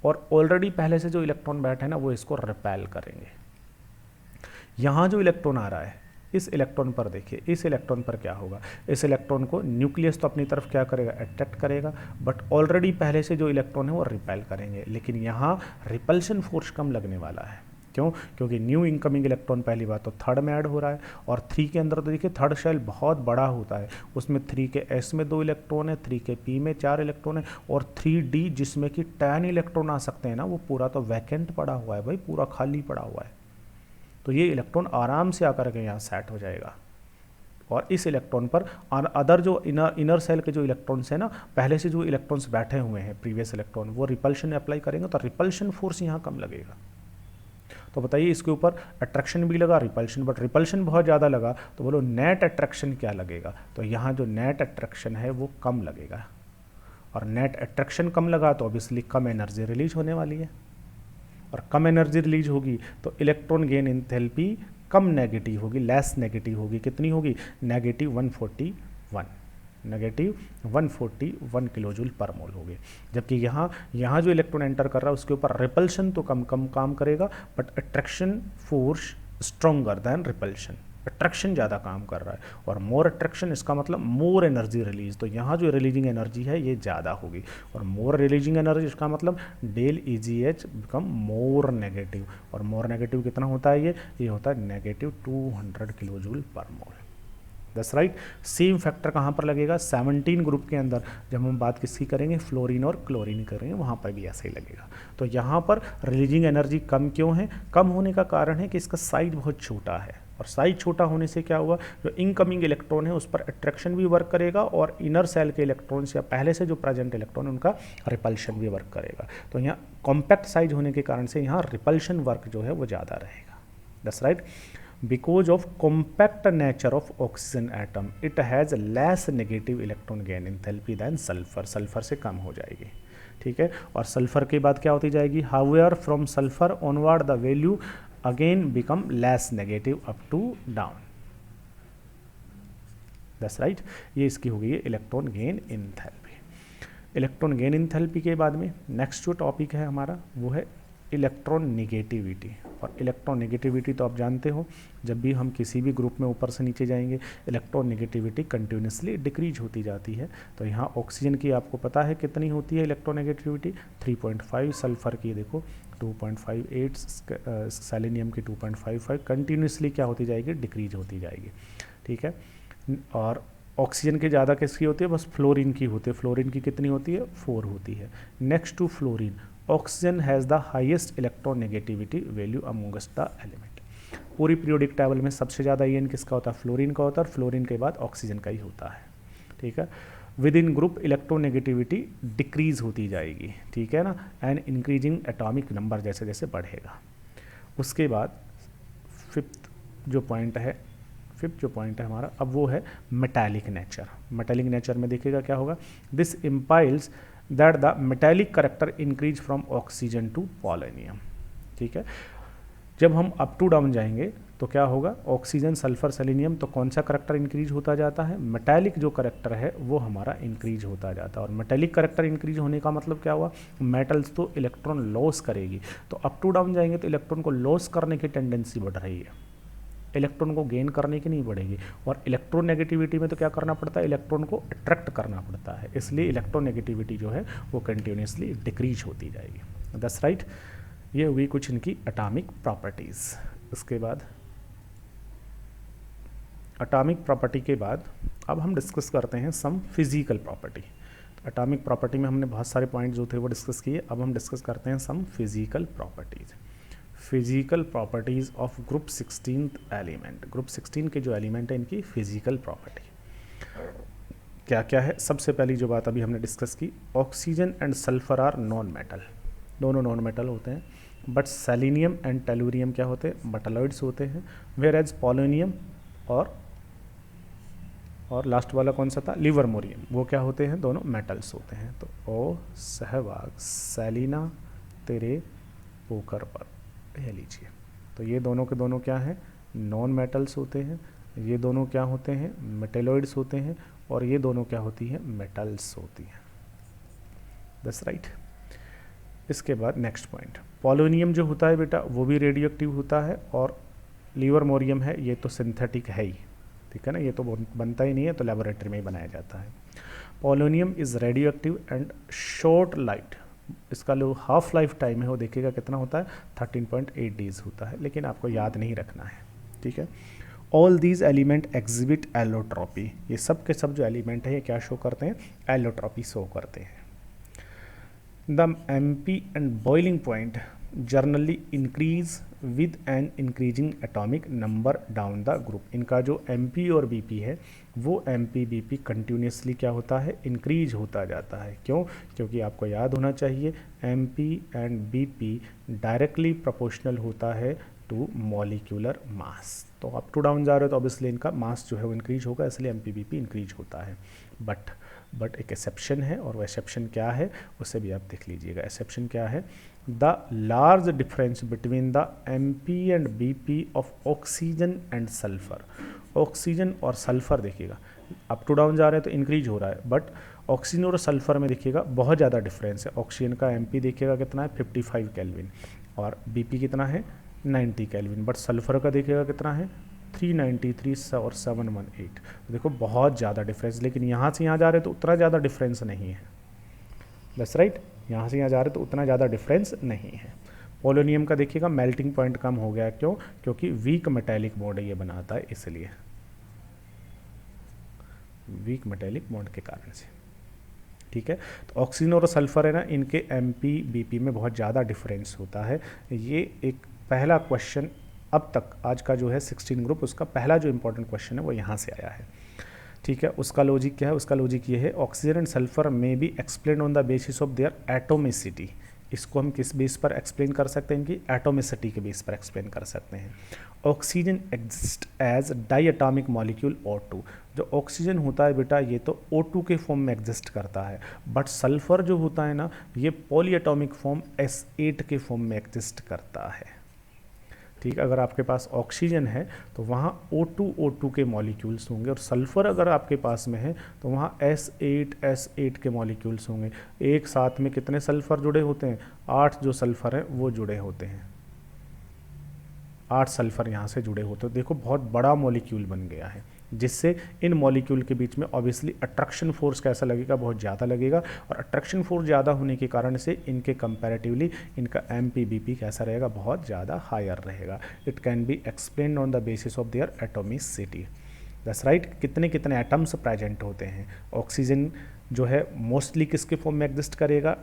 और ऑलरेडी पहले से जो इलेक्ट्रॉन बैठे हैं ना वो इसको रिपेल करेंगे। यहाँ जो इलेक्ट्रॉन आ रहा है इस इलेक्ट्रॉन पर देखिए, इस इलेक्ट्रॉन पर क्या होगा, इस इलेक्ट्रॉन को न्यूक्लियस तो अपनी तरफ क्या करेगा, अट्रैक्ट करेगा, बट ऑलरेडी पहले से जो इलेक्ट्रॉन है वो रिपेल करेंगे। लेकिन यहाँ रिपल्शन फोर्स कम लगने वाला है। क्यों? क्योंकि न्यू इनकमिंग इलेक्ट्रॉन पहली बात तो थर्ड में ऐड हो रहा है, और 3 के अंदर तो देखिए थर्ड शेल बहुत बड़ा होता है, उसमें 3 के एस में 2 इलेक्ट्रॉन है, 3 के पी में 4 इलेक्ट्रॉन है, और 3D जिसमें कि 10 इलेक्ट्रॉन आ सकते हैं ना, वो पूरा तो वैकेंट पड़ा हुआ है भाई, पूरा खाली पड़ा हुआ है। तो ये इलेक्ट्रॉन आराम से आकर के यहाँ सेट हो जाएगा, और इस इलेक्ट्रॉन पर अदर जो इनर सेल के जो इलेक्ट्रॉन्स हैं ना, पहले से जो इलेक्ट्रॉन्स बैठे हुए हैं प्रीवियस इलेक्ट्रॉन, वो रिपल्शन अप्लाई करेंगे तो रिपल्शन फोर्स यहाँ कम लगेगा। तो बताइए इसके ऊपर अट्रैक्शन भी लगा, रिपल्शन, बट रिपल्शन बहुत ज़्यादा लगा, तो बोलो नेट अट्रैक्शन क्या लगेगा, तो यहाँ जो नेट अट्रैक्शन है वो कम लगेगा, और नेट अट्रैक्शन कम लगा तो ऑब्वियसली कम एनर्जी रिलीज होने वाली है, और कम एनर्जी रिलीज होगी तो इलेक्ट्रॉन गेन एंथैल्पी कम नेगेटिव होगी, लेस नेगेटिव होगी। कितनी होगी? नेगेटिव 141 किलोजूल पर मोल होगी। जबकि यहाँ जो इलेक्ट्रॉन एंटर कर रहा है उसके ऊपर रिपल्शन तो कम काम करेगा, but attraction force stronger than repulsion, attraction ज़्यादा काम कर रहा है, और मोर अट्रैक्शन इसका मतलब मोर एनर्जी रिलीज, तो यहाँ जो रिलीजिंग एनर्जी है ये ज़्यादा होगी, और मोर रिलीजिंग एनर्जी इसका मतलब del EGH become more negative, और मोर नेगेटिव कितना होता है ये होता है negative 200 kilojoule per mole. That's right. Same factor कहाँ पर लगेगा? 17 ग्रुप के अंदर जब हम बात किसकी करेंगे, फ्लोरीन और क्लोरीन करेंगे, वहाँ पर भी ऐसे ही लगेगा। तो यहाँ पर रिलीजिंग एनर्जी कम क्यों है? कम होने का कारण है कि इसका साइज बहुत छोटा है, और साइज छोटा होने से क्या हुआ, जो इनकमिंग इलेक्ट्रॉन है उस पर अट्रैक्शन भी वर्क करेगा, और इनर सेल के इलेक्ट्रॉन्स या पहले से जो प्रेजेंट इलेक्ट्रॉन उनका रिपल्शन भी वर्क करेगा। तो यहाँ कॉम्पैक्ट साइज होने के कारण से यहाँ रिपल्शन वर्क जो है वो ज़्यादा रहेगा। That's right. Because of compact nature of oxygen atom, it has less negative electron gain enthalpy than sulfur. Sulphur से कम हो जाएगी, ठीक है। और सल्फर के बाद क्या होती जाएगी? However, from sulfur onward the value again become less negative up to down. That's right. ये इसकी हो गई है electron gain enthalpy. Electron gain enthalpy के बाद में नेक्स्ट जो टॉपिक है हमारा वो है इलेक्ट्रॉन नेगेटिविटी। और इलेक्ट्रॉन नेगेटिविटी तो आप जानते हो, जब भी हम किसी भी ग्रुप में ऊपर से नीचे जाएंगे इलेक्ट्रॉन नेगेटिविटी कंटिन्यूसली डिक्रीज होती जाती है। तो यहाँ ऑक्सीजन की आपको पता है कितनी होती है इलेक्ट्रॉन नेगेटिविटी, 3.5, सल्फर की देखो 2.58, सेलेनियम की 2.55, कंटिन्यूसली क्या होती जाएगी, डिक्रीज होती जाएगी, ठीक है। और ऑक्सीजन की ज़्यादा किसकी होती है? बस फ्लोरीन की होती है। फ्लोरीन की कितनी होती है? 4 होती है। Next to fluorine, oxygen has the highest electron negativity value amongst the element. पूरी पीरियोडिक टेबल में सबसे ज़्यादा EN किसका होता है? फ्लोरीन का होता है, और फ्लोरीन के बाद ऑक्सीजन का ही होता है, ठीक है। With in group electron negativity decrease होती जाएगी, ठीक है ना, एंड इंक्रीजिंग एटॉमिक नंबर जैसे जैसे बढ़ेगा। उसके बाद फिफ्थ जो पॉइंट है हमारा, अब वो है मेटालिक नेचर। मेटालिक नेचर में देखिएगा क्या होगा, this implies that the metallic character increase from oxygen to polonium, ठीक है। जब हम अप टू डाउन जाएंगे तो क्या होगा, ऑक्सीजन, सल्फर, सेलेनियम, तो कौन सा करेक्टर इंक्रीज होता जाता है? मेटालिक जो करेक्टर है वो हमारा इंक्रीज होता जाता है। और मेटालिक करेक्टर इंक्रीज होने का मतलब क्या हुआ, मेटल्स तो इलेक्ट्रॉन लॉस करेगी, तो अप टू डाउन जाएंगे तो इलेक्ट्रॉन को लॉस करने की टेंडेंसी बढ़ रही है, इलेक्ट्रॉन को गेन करने की नहीं बढ़ेगी। और इलेक्ट्रॉन नेगेटिविटी में तो क्या करना पड़ता है, इलेक्ट्रॉन को अट्रैक्ट करना पड़ता है, इसलिए इलेक्ट्रॉन नेगेटिविटी जो है वो कंटिन्यूसली डिक्रीज होती जाएगी। That's right. ये हुई कुछ इनकी एटॉमिक प्रॉपर्टीज़। उसके बाद एटॉमिक प्रॉपर्टी के बाद अब हम डिस्कस करते हैं some physical property. Atomic property में हमने बहुत सारे पॉइंट जो थे वो डिस्कस किए, अब हम डिस्कस करते हैं some physical properties. Physical properties of group 16 element. Group 16 के जो एलिमेंट है इनकी फिजिकल प्रॉपर्टी क्या क्या है। सबसे पहली जो बात अभी हमने डिस्कस की, oxygen and sulphur are non metal, दोनों नॉन मेटल होते हैं, बट सेलेनियम एंड टेलुरियम क्या होते हैं, मेटलॉइड्स होते हैं। वेयर एज पोलोनियम और लास्ट वाला कौन सा था, लिवरमोरियम, वो क्या होते हैं, दोनों मेटल्स होते हैं। तो ओ सहवाग, सेलिना तेरे पोकर पर, यह लीजिए। तो ये दोनों के दोनों क्या हैं, नॉन मेटल्स होते हैं, ये दोनों क्या होते हैं, मेटेलॉइड्स होते हैं, और ये दोनों क्या होती हैं, मेटल्स होती हैं। That's right. इसके बाद नेक्स्ट पॉइंट, पोलोनियम जो होता है बेटा वो भी रेडियो एक्टिव होता है, और लिवरमोरियम है ये तो सिंथेटिक है ही, ठीक है ना, ये तो बनता ही नहीं है, तो लेबोरेटरी में ही बनाया जाता है। Polonium is radio active and short light, इसका जो हाफ लाइफ टाइम है वो देखिएगा कितना होता है, 13.8 डेज होता है, लेकिन आपको याद नहीं रखना है, ठीक है। All these element exhibit allotropy, ये सब के सब जो एलिमेंट है ये क्या शो करते हैं, एलोट्रॉपी शो करते हैं। The MP and boiling point generally increase with an increasing atomic number down the group, इनका जो MP और BP है वो MP BP कंटिन्यूसली क्या होता है, इंक्रीज होता जाता है। क्यों, क्योंकि आपको याद होना चाहिए MP and BP directly proportional होता है टू मॉलिक्यूलर मास, तो अप टू डाउन जा रहे हो तो ऑब्वियसली इनका मास जो है वो इंक्रीज होगा, इसलिए MP BP इंक्रीज होता है। बट एक एक्सेप्शन है, और वो एक्सेप्शन क्या है उसे भी आप देख लीजिएगा। एक्सेप्शन क्या है, the large difference between the MP and BP of oxygen and sulphur, oxygen और सल्फर देखिएगा अप टू डाउन जा रहे हैं तो इंक्रीज हो रहा है, बट ऑक्सीजन और सल्फर में देखिएगा बहुत ज़्यादा डिफरेंस है। ऑक्सीजन का MP देखिएगा कितना है, 55 केल्विन, और BP कितना है, 90 केल्विन, बट सल्फर का देखिएगा कितना है, 393 और 718, तो देखो बहुत ज़्यादा डिफरेंस, लेकिन यहाँ से यहाँ जा रहे तो उतना ज़्यादा डिफरेंस नहीं है। दैट्स राइट, यहाँ से यहाँ जा रहे तो उतना ज़्यादा डिफरेंस नहीं है। पोलोनियम का देखिएगा मेल्टिंग पॉइंट कम हो गया, क्यों, क्योंकि वीक मेटेलिक बॉन्ड ये बनाता है, इसलिए वीक मेटेलिक बॉन्ड के कारण से, ठीक है। तो ऑक्सीजन और सल्फर है ना, इनके MP BP में बहुत ज़्यादा डिफरेंस होता है। ये एक पहला क्वेश्चन अब तक आज का जो है 16 ग्रुप, उसका पहला जो इंपॉर्टेंट क्वेश्चन है वो यहाँ से आया है, ठीक है। उसका लॉजिक क्या है, उसका लॉजिक ये है, ऑक्सीजन एंड सल्फर में B explain on the basis of their atomicity, इसको हम किस बेस पर एक्सप्लेन कर सकते हैं, इनकी एटोमिसिटी के बेस पर एक्सप्लेन कर सकते हैं। Oxygen exist as diatomic molecule O2, जो ऑक्सीजन होता है बेटा ये तो O2 के फॉर्म में एग्जिस्ट करता है, बट सल्फर जो होता है ना ये पॉलीएटॉमिक फॉर्म S8 के फॉर्म में एग्जिस्ट करता है, ठीक। अगर आपके पास ऑक्सीजन है तो वहाँ O2 के मॉलिक्यूल्स होंगे, और सल्फ़र अगर आपके पास में है तो वहाँ S8 के मॉलिक्यूल्स होंगे। एक साथ में कितने सल्फ़र जुड़े होते हैं, 8 जो सल्फ़र हैं वो जुड़े होते हैं, 8 सल्फ़र यहाँ से जुड़े होते हैं। देखो बहुत बड़ा मॉलिक्यूल बन गया है, जिससे इन मॉलिक्यूल के बीच में ऑब्वियसली अट्रैक्शन फोर्स कैसा लगेगा, बहुत ज़्यादा लगेगा, और अट्रैक्शन फोर्स ज़्यादा होने के कारण से इनके कंपैरेटिवली इनका MP BP कैसा रहेगा, बहुत ज़्यादा हायर रहेगा। It can be explained on the basis of their atomicity. That's right. कितने कितने एटम्स प्रेजेंट होते हैं, ऑक्सीजन जो है मोस्टली किसके फॉर्म में एग्जिस्ट करेगा,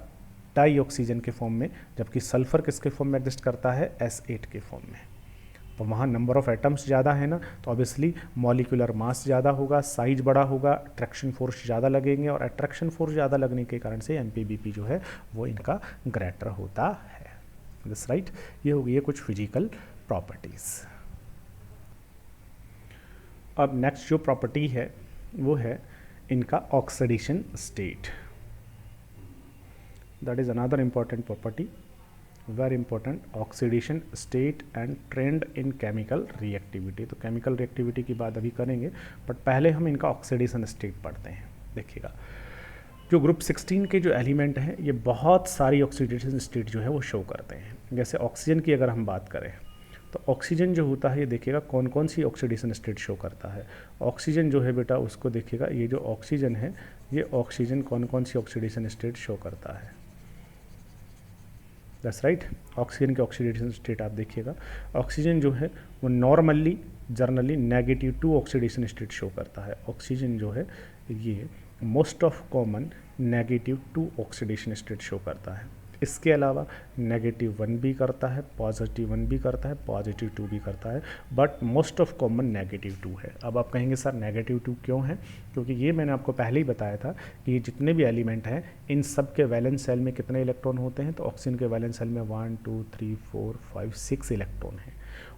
डाई ऑक्सीजन के फॉर्म में, जबकि सल्फर किसके फॉर्म में एग्जिस्ट करता है, S8 के फॉर्म में। तो वहाँ नंबर ऑफ एटम्स ज़्यादा है ना, तो ऑब्वियसली मॉलिक्यूलर मास ज़्यादा होगा, साइज बड़ा होगा, अट्रैक्शन फोर्स ज़्यादा लगेंगे, और अट्रैक्शन फोर्स ज़्यादा लगने के कारण से MP BP जो है वो इनका ग्रेटर होता है। This right. ये हो गई है कुछ फिजिकल प्रॉपर्टीज़। अब नेक्स्ट जो प्रॉपर्टी है वो है इनका oxidation state. That is another important property, very important, oxidation state and trend in chemical reactivity. तो केमिकल रिएक्टिविटी की बात अभी करेंगे, बट पहले हम इनका ऑक्सीडेशन स्टेट पढ़ते हैं। देखिएगा जो ग्रुप 16 के जो एलिमेंट हैं ये बहुत सारी ऑक्सीडेशन स्टेट जो है वो शो करते हैं। जैसे ऑक्सीजन की अगर हम बात करें तो ऑक्सीजन जो होता है ये देखिएगा कौन कौन सी ऑक्सीडेशन स्टेट शो करता है। ऑक्सीजन जो है बेटा उसको देखिएगा, ये जो ऑक्सीजन है ये ऑक्सीजन कौन कौन सी ऑक्सीडेशन स्टेट शो करता है। That's right. ऑक्सीजन के ऑक्सीडेशन स्टेट आप देखिएगा, ऑक्सीजन जो है वो normally generally -2 oxidation state show करता है। ऑक्सीजन जो है ये most of common -2 oxidation state show करता है। इसके अलावा -1 भी करता है, +1 भी करता है, +2 भी करता है, बट मोस्ट ऑफ कॉमन -2 है। अब आप कहेंगे सर -2 क्यों है, क्योंकि ये मैंने आपको पहले ही बताया था कि ये जितने भी एलिमेंट हैं इन सब के वैलेंस सेल में कितने इलेक्ट्रॉन होते हैं। तो ऑक्सीजन के वैलेंस सेल में 1 2 3 4 5 6 इलेक्ट्रॉन हैं।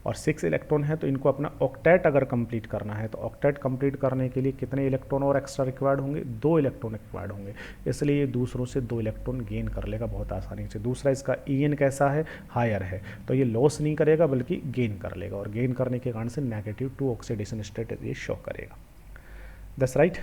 और 6 इलेक्ट्रॉन है तो इनको अपना ऑक्टेट अगर कंप्लीट करना है तो ऑक्टेट कंप्लीट करने के लिए कितने इलेक्ट्रॉन और एक्स्ट्रा रिक्वायर्ड होंगे, 2 इलेक्ट्रॉन रिक्वायर्ड होंगे, इसलिए ये दूसरों से 2 इलेक्ट्रॉन गेन कर लेगा बहुत आसानी से। दूसरा इसका EN कैसा है, हायर है, तो ये लॉस नहीं करेगा बल्कि गेन कर लेगा, और गेन करने के कारण से -2 ऑक्सीडेशन स्टेट ये शो करेगा। That's right.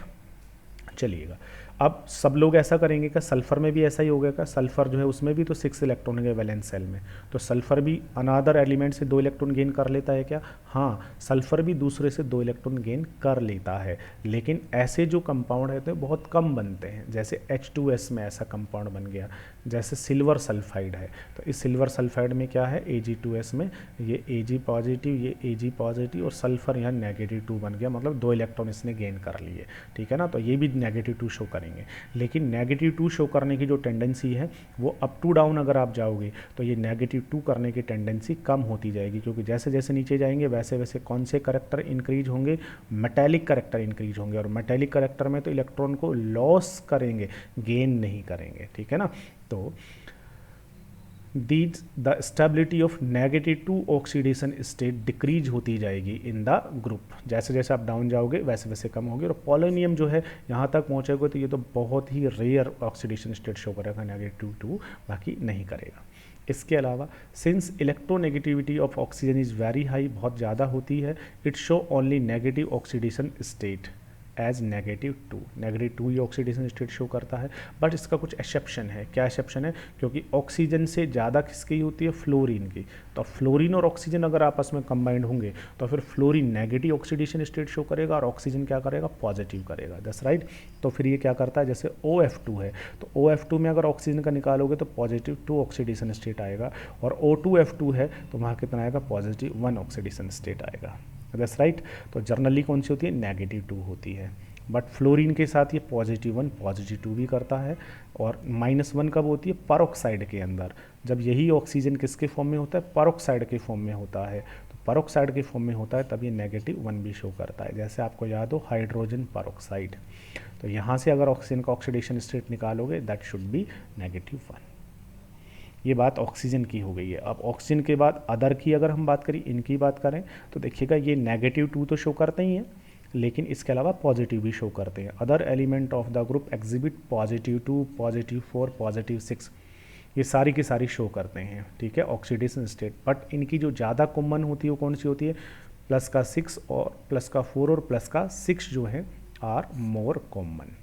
चलिएगा, अब सब लोग ऐसा करेंगे क्या, सल्फर में भी ऐसा ही होगा क्या, सल्फर जो है उसमें भी तो 6 इलेक्ट्रॉन होंगे वैलेंस सेल में, तो सल्फर भी अनादर एलिमेंट से 2 इलेक्ट्रॉन गेन कर लेता है क्या, हाँ सल्फर भी दूसरे से 2 इलेक्ट्रॉन गेन कर लेता है, लेकिन ऐसे जो कंपाउंड है तो बहुत कम बनते हैं, जैसे H2S में ऐसा कंपाउंड बन गया, जैसे सिल्वर सल्फाइड है, तो इस सिल्वर सल्फाइड में क्या है, Ag2S में ये Ag पॉजिटिव, ये Ag पॉजिटिव और सल्फर यहाँ -2 बन गया, मतलब 2 इलेक्ट्रॉन इसने गेन कर लिए, ठीक है ना, तो ये भी -2 शो करेंगे। लेकिन -2 शो करने की जो टेंडेंसी है वो अप टू डाउन अगर आप जाओगे तो ये -2 करने की टेंडेंसी कम होती जाएगी, क्योंकि जैसे जैसे नीचे जाएंगे वैसे वैसे कौन से करेक्टर इंक्रीज होंगे, मेटेलिक करेक्टर इंक्रीज होंगे, और मेटेलिक करेक्टर में तो इलेक्ट्रॉन को लॉस करेंगे, गेन नहीं करेंगे, ठीक है ना। तो the stability of -2 oxidation state decrease होती जाएगी इन द ग्रुप, जैसे जैसे आप डाउन जाओगे वैसे वैसे कम होगी, और पोलोनियम जो है यहाँ तक पहुँचेगा तो ये तो बहुत ही रेयर ऑक्सीडेशन स्टेट शो करेगा -2, बाकी नहीं करेगा। इसके अलावा since electronegativity of oxygen is very high, बहुत ज़्यादा होती है, it show only negative oxidation state as -2 ये ऑक्सीडेशन स्टेट शो करता है, बट इसका कुछ एक्सेप्शन है। क्या एक्सेप्शन है, क्योंकि ऑक्सीजन से ज़्यादा किसकी होती है, फ्लोरीन की, तो फ्लोरीन और ऑक्सीजन अगर आपस में कंबाइंड होंगे तो फिर fluorine negative oxidation state show करेगा और ऑक्सीजन क्या करेगा, पॉजिटिव करेगा, दैट्स राइट। तो फिर ये क्या करता है, जैसे OF2 है तो OF2 में अगर ऑक्सीजन का निकालोगे तो +2 ऑक्सीडेशन स्टेट आएगा, और O2F2 है तो वहाँ कितना आएगा, +1 ऑक्सीडेशन स्टेट आएगा, दैट्स राइट। तो जर्नली कौन सी होती है, -2 होती है, बट फ्लोरीन के साथ ये +1 +2 भी करता है, और -1 कब होती है, परऑक्साइड के अंदर, जब यही ऑक्सीजन किसके फॉर्म में होता है, परऑक्साइड के फॉर्म में होता है, तो परऑक्साइड के फॉर्म में होता है तब ये -1 भी शो करता है, जैसे आपको याद हो हाइड्रोजन परऑक्साइड, तो यहाँ से अगर ऑक्सीजन का ऑक्सीडेशन स्टेट निकालोगे दैट शुड बी -1। ये बात ऑक्सीजन की हो गई है। अब ऑक्सीजन के बाद अदर की अगर हम बात करें, इनकी बात करें तो देखिएगा ये -2 तो शो करते ही हैं, लेकिन इसके अलावा पॉजिटिव भी शो करते हैं। Other element of the group exhibit +2, +4, +6, ये सारी की सारी शो करते हैं, ठीक है, ऑक्सीडेशन स्टेट, बट इनकी जो ज़्यादा कॉमन होती है वो कौन सी होती है, +6 और +4 और +6 जो है आर मोर कॉमन,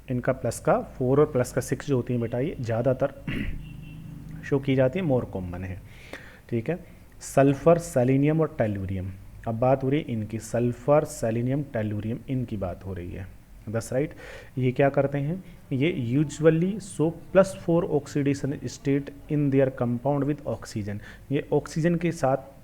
इनका +4 और +6 जो होती हैं बेटा ये ज़्यादातर शो की जाती है, मोर कॉमन है, ठीक है। सल्फ़र, सेलेनियम और टेलुरियम, अब बात हो रही है इनकी, सल्फ़र, सेलेनियम, टेलुरियम, इनकी बात हो रही है, दैट्स राइट। ये क्या करते हैं, ये usually show +4 oxidation state in their compound with oxygen, ये ऑक्सीजन के साथ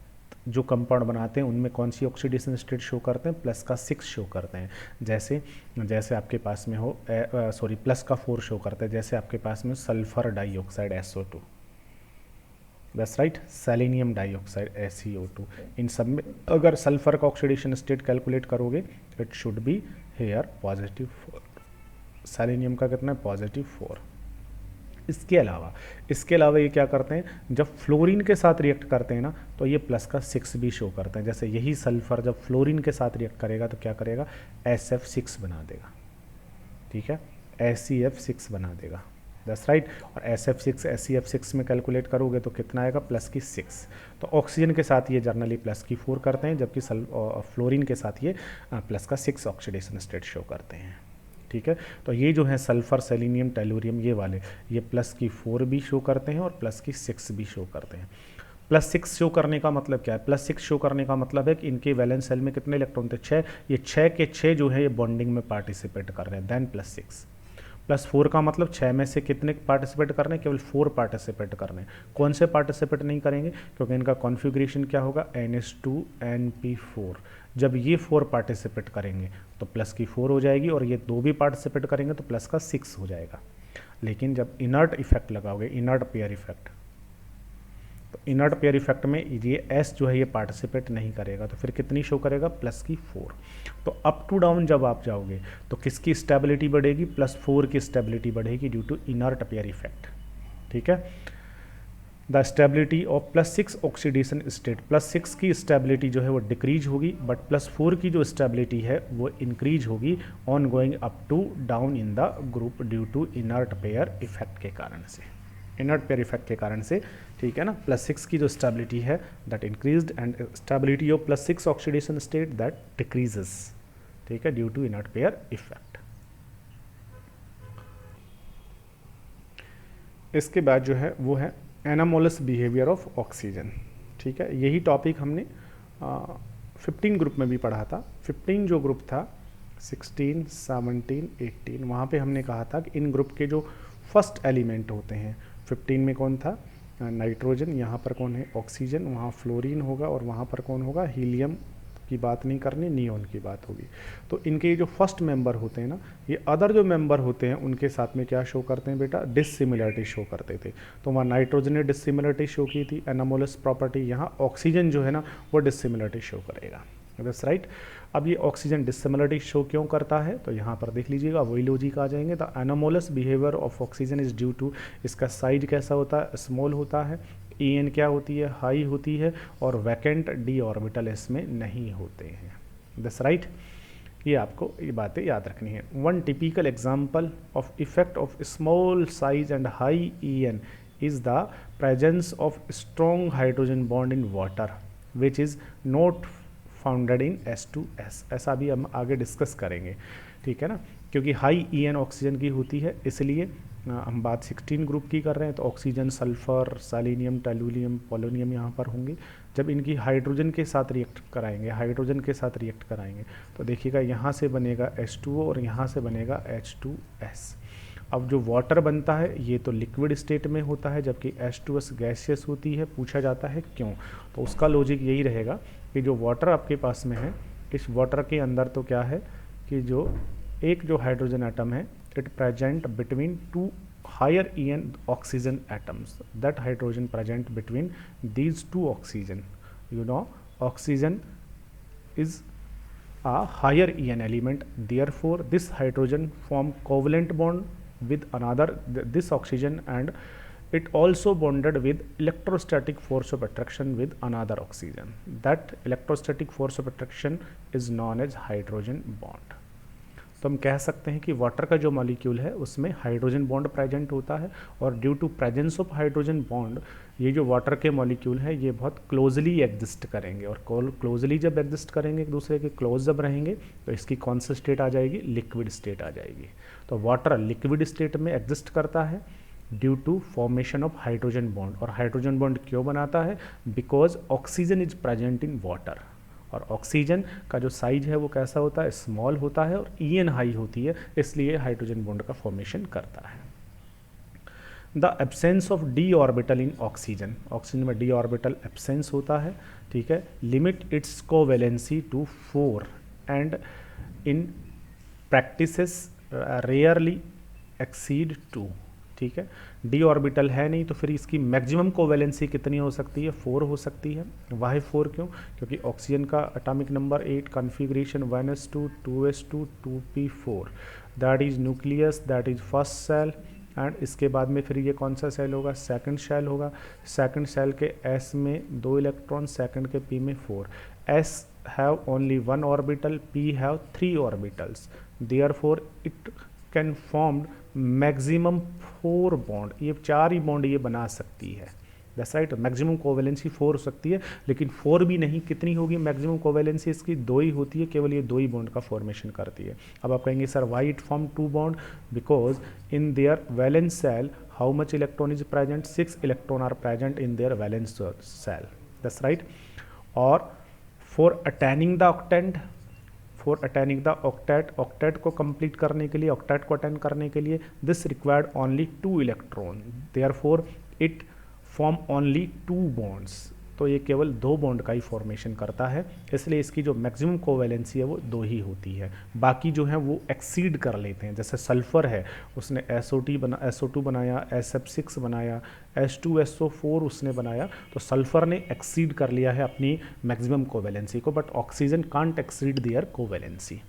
जो कंपाउंड बनाते हैं उनमें कौन सी ऑक्सीडेशन स्टेट शो करते हैं, +6 शो करते हैं, जैसे जैसे आपके पास में हो +4 शो करते हैं, जैसे आपके पास में sulphur dioxide SO2, that's right, selenium dioxide SeO2, इन सब में अगर सल्फर का ऑक्सीडेशन स्टेट कैलकुलेट करोगे it should be here +4, selenium का कितना है, +4। इसके अलावा ये क्या करते हैं, जब फ्लोरीन के साथ रिएक्ट करते हैं ना तो ये +6 भी शो करते हैं, जैसे यही सल्फर जब फ्लोरीन के साथ रिएक्ट करेगा तो क्या करेगा, SF6 बना देगा, ठीक है, SeF6 बना देगा, दैट्स राइट, और SF6 SeF6 में कैलकुलेट करोगे तो कितना आएगा, +6। तो ऑक्सीजन के साथ ये जर्नली +4 करते हैं, जबकि फ्लोरीन के साथ ये +6 ऑक्सीडेशन स्टेट शो करते हैं, ठीक है। तो ये जो है सल्फर, सेलेनियम, टेलुरियम, ये वाले ये +4 भी शो करते हैं और +6 भी शो करते हैं। +6 शो करने का मतलब क्या है, +6 शो करने का मतलब है कि इनके वैलेंस सेल में कितने इलेक्ट्रॉन थे, 6, ये 6 के 6 जो है ये बॉन्डिंग में पार्टिसिपेट कर रहे हैं, देन +6। +4 का मतलब 6 में से कितने पार्टिसिपेट कर रहे हैं, केवल 4 पार्टिसिपेट कर रहे हैं, कौन से पार्टिसिपेट नहीं करेंगे, क्योंकि इनका कॉन्फ़िगरेशन क्या होगा, NH2NP4, जब ये 4 पार्टिसिपेट करेंगे तो +4 हो जाएगी, और ये 2 भी पार्टिसिपेट करेंगे तो +6 हो जाएगा। लेकिन जब इनर्ट इफेक्ट लगाओगे, इनर्ट पेयर इफेक्ट, तो इनर्ट पेयर इफेक्ट में ये S जो है ये पार्टिसिपेट नहीं करेगा, तो फिर कितनी शो करेगा, +4। तो अप टू डाउन जब आप जाओगे तो किसकी स्टेबिलिटी बढ़ेगी, +4 की स्टेबिलिटी बढ़ेगी due to inert pair effect, ठीक है। The stability of +6 oxidation state, +6 की स्टेबिलिटी जो है वो डिक्रीज होगी, बट +4 की जो स्टेबिलिटी है वो इंक्रीज होगी on going up to down in the group due to inert pair effect के कारण से, इनर्ट पेयर इफेक्ट के कारण से, ठीक है ना। +6 की जो स्टेबिलिटी है that increased and stability of +6 oxidation state that decreases, ठीक है, due to inert pair effect. इसके बाद जो है वो है एनामोलस बिहेवियर ऑफ ऑक्सीजन, ठीक है। यही टॉपिक हमने 15 ग्रुप में भी पढ़ा था। 15 जो ग्रुप था 16, 17, 18, वहाँ पे हमने कहा था कि इन ग्रुप के जो फर्स्ट एलिमेंट होते हैं, 15 में कौन था, नाइट्रोजन, यहाँ पर कौन है, ऑक्सीजन, वहाँ फ्लोरीन होगा और वहाँ पर कौन होगा, हीलियम की बात नहीं करनी, नियोन की बात होगी। तो इनके ये जो फर्स्ट मेंबर होते हैं ना, ये अदर जो मेंबर होते हैं उनके साथ में क्या शो करते हैं बेटा, डिसिमिलरिटी शो करते थे। तो वहाँ नाइट्रोजन ने डिसिमिलरिटी शो की थी, एनामोलस प्रॉपर्टी, यहाँ ऑक्सीजन जो है ना वो डिसिमिलरिटी शो करेगा, दैट्स राइट। अब ये ऑक्सीजन डिसिमिलरिटी शो क्यों करता है, तो यहाँ पर देख लीजिएगा वही लॉजिक आ जाएंगे। The anomalous behaviour of oxygen is due to, इसका साइज कैसा होता है, स्मॉल होता है, En क्या होती है, हाई होती है, और वैकेंट डी ऑर्बिटल इसमें नहीं होते हैं, दैट्स राइट। ये आपको ये बातें याद रखनी है। One typical example of effect of small size and high En is the presence of strong hydrogen bond in water which is not founded in H2S। ऐसा भी हम आगे डिस्कस करेंगे, ठीक है ना, क्योंकि हाई En ऑक्सीजन की होती है, इसलिए हम बात 16 ग्रुप की कर रहे हैं। तो oxygen, sulphur, selenium, tellurium, polonium यहाँ पर होंगे। जब इनकी हाइड्रोजन के साथ रिएक्ट कराएंगे, हाइड्रोजन के साथ रिएक्ट कराएंगे तो देखिएगा यहाँ से बनेगा H2O और यहाँ से बनेगा H2S। अब जो वाटर बनता है ये तो लिक्विड स्टेट में होता है, जबकि H2S गैसियस होती है। पूछा जाता है क्यों, तो उसका लॉजिक यही रहेगा कि जो वाटर आपके पास में है, इस वाटर के अंदर तो क्या है कि जो एक जो हाइड्रोजन एटम है, it present between two higher En oxygen atoms, that hydrogen present between these two oxygen, you know, oxygen is a higher En element, therefore this hydrogen form covalent bond with another this oxygen, and it also bonded with electrostatic force of attraction with another oxygen. That electrostatic force of attraction is known as hydrogen bond। तो हम कह सकते हैं कि water का जो molecule है उसमें हाइड्रोजन बॉन्ड प्रेजेंट होता है, और due to presence of hydrogen bond ये जो वाटर के मॉलिक्यूल है ये बहुत क्लोजली एग्जिस्ट करेंगे, और क्लोजली जब एग्जिस्ट करेंगे, एक दूसरे के क्लोज जब रहेंगे, तो इसकी कौन सी स्टेट आ जाएगी, लिक्विड स्टेट आ जाएगी। तो वाटर लिक्विड स्टेट में एग्जिस्ट करता है due to formation of hydrogen bond. और हाइड्रोजन बॉन्ड क्यों बनाता है, because oxygen is present in water, और ऑक्सीजन का जो साइज है वो कैसा होता है, स्मॉल होता है, और En हाई होती है, इसलिए हाइड्रोजन बॉन्ड का फॉर्मेशन करता है। The absence of d orbital in oxygen, oxygen में डी ऑर्बिटल एब्सेंस होता है, ठीक है। Limit its covalency to 4 and in practices rarely exceed 2, ठीक है। डी ऑर्बिटल है नहीं तो फिर इसकी मैक्सिमम कोवैलेंसी कितनी हो सकती है, 4 हो सकती है। वाई 4 क्यों, क्योंकि ऑक्सीजन का atomic number 8, configuration 1s2 2s2 2p4, that is nucleus, that is first shell, and इसके बाद में फिर ये कौन सा सेल होगा, सेकंड सेल होगा। सेकंड सेल के S में 2 इलेक्ट्रॉन, सेकंड के P में 4। S have only 1 orbital, P have 3 orbitals, therefore it can form maximum 4 bond, ये 4 ही बॉन्ड ये बना सकती है, दैट्स राइट। मैक्सिमम कोवैलेंसी 4 हो सकती है, लेकिन 4 भी नहीं, कितनी होगी मैक्सिमम कोवैलेंसी इसकी, 2 ही होती है, केवल ये 2 ही बॉन्ड का फॉर्मेशन करती है। अब आप कहेंगे sir why it form 2 bond, because in their valence shell how much electron is present, 6 electron are present in their valence shell, that's right. और for attaining the octant, for attaining the octet, octet को complete करने के लिए, octet को attain करने के लिए, this required only 2 electron, therefore it form only 2 bonds. तो ये केवल 2 बॉन्ड का ही फॉर्मेशन करता है, इसलिए इसकी जो मैक्सिमम कोवैलेंसी है वो 2 ही होती है। बाकी जो है वो एक्सीड कर लेते हैं, जैसे सल्फर है उसने SO2 बनाया, SF6 बनाया, H2SO4 उसने बनाया, तो सल्फर ने एक्सीड कर लिया है अपनी मैक्सिमम कोवैलेंसी को, but oxygen can't exceed their covalency.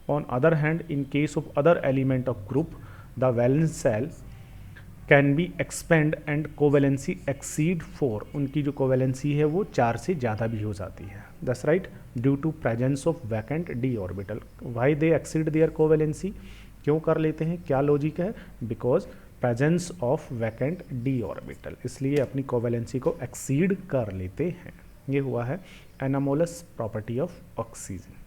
On other hand, in case of other element of group, the valence shell can be expand and covalency exceed 4, उनकी जो कोवेलेंसी है वो 4 से ज़्यादा भी हो जाती है। That's right, due to presence of vacant d orbital. Why they exceed their covalency, क्यों कर लेते हैं, क्या लॉजिक है, because presence of vacant d orbital, इसलिए अपनी कोवेलेंसी को एक्सीड कर लेते हैं। ये हुआ है एनामोलस प्रॉपर्टी ऑफ ऑक्सीजन।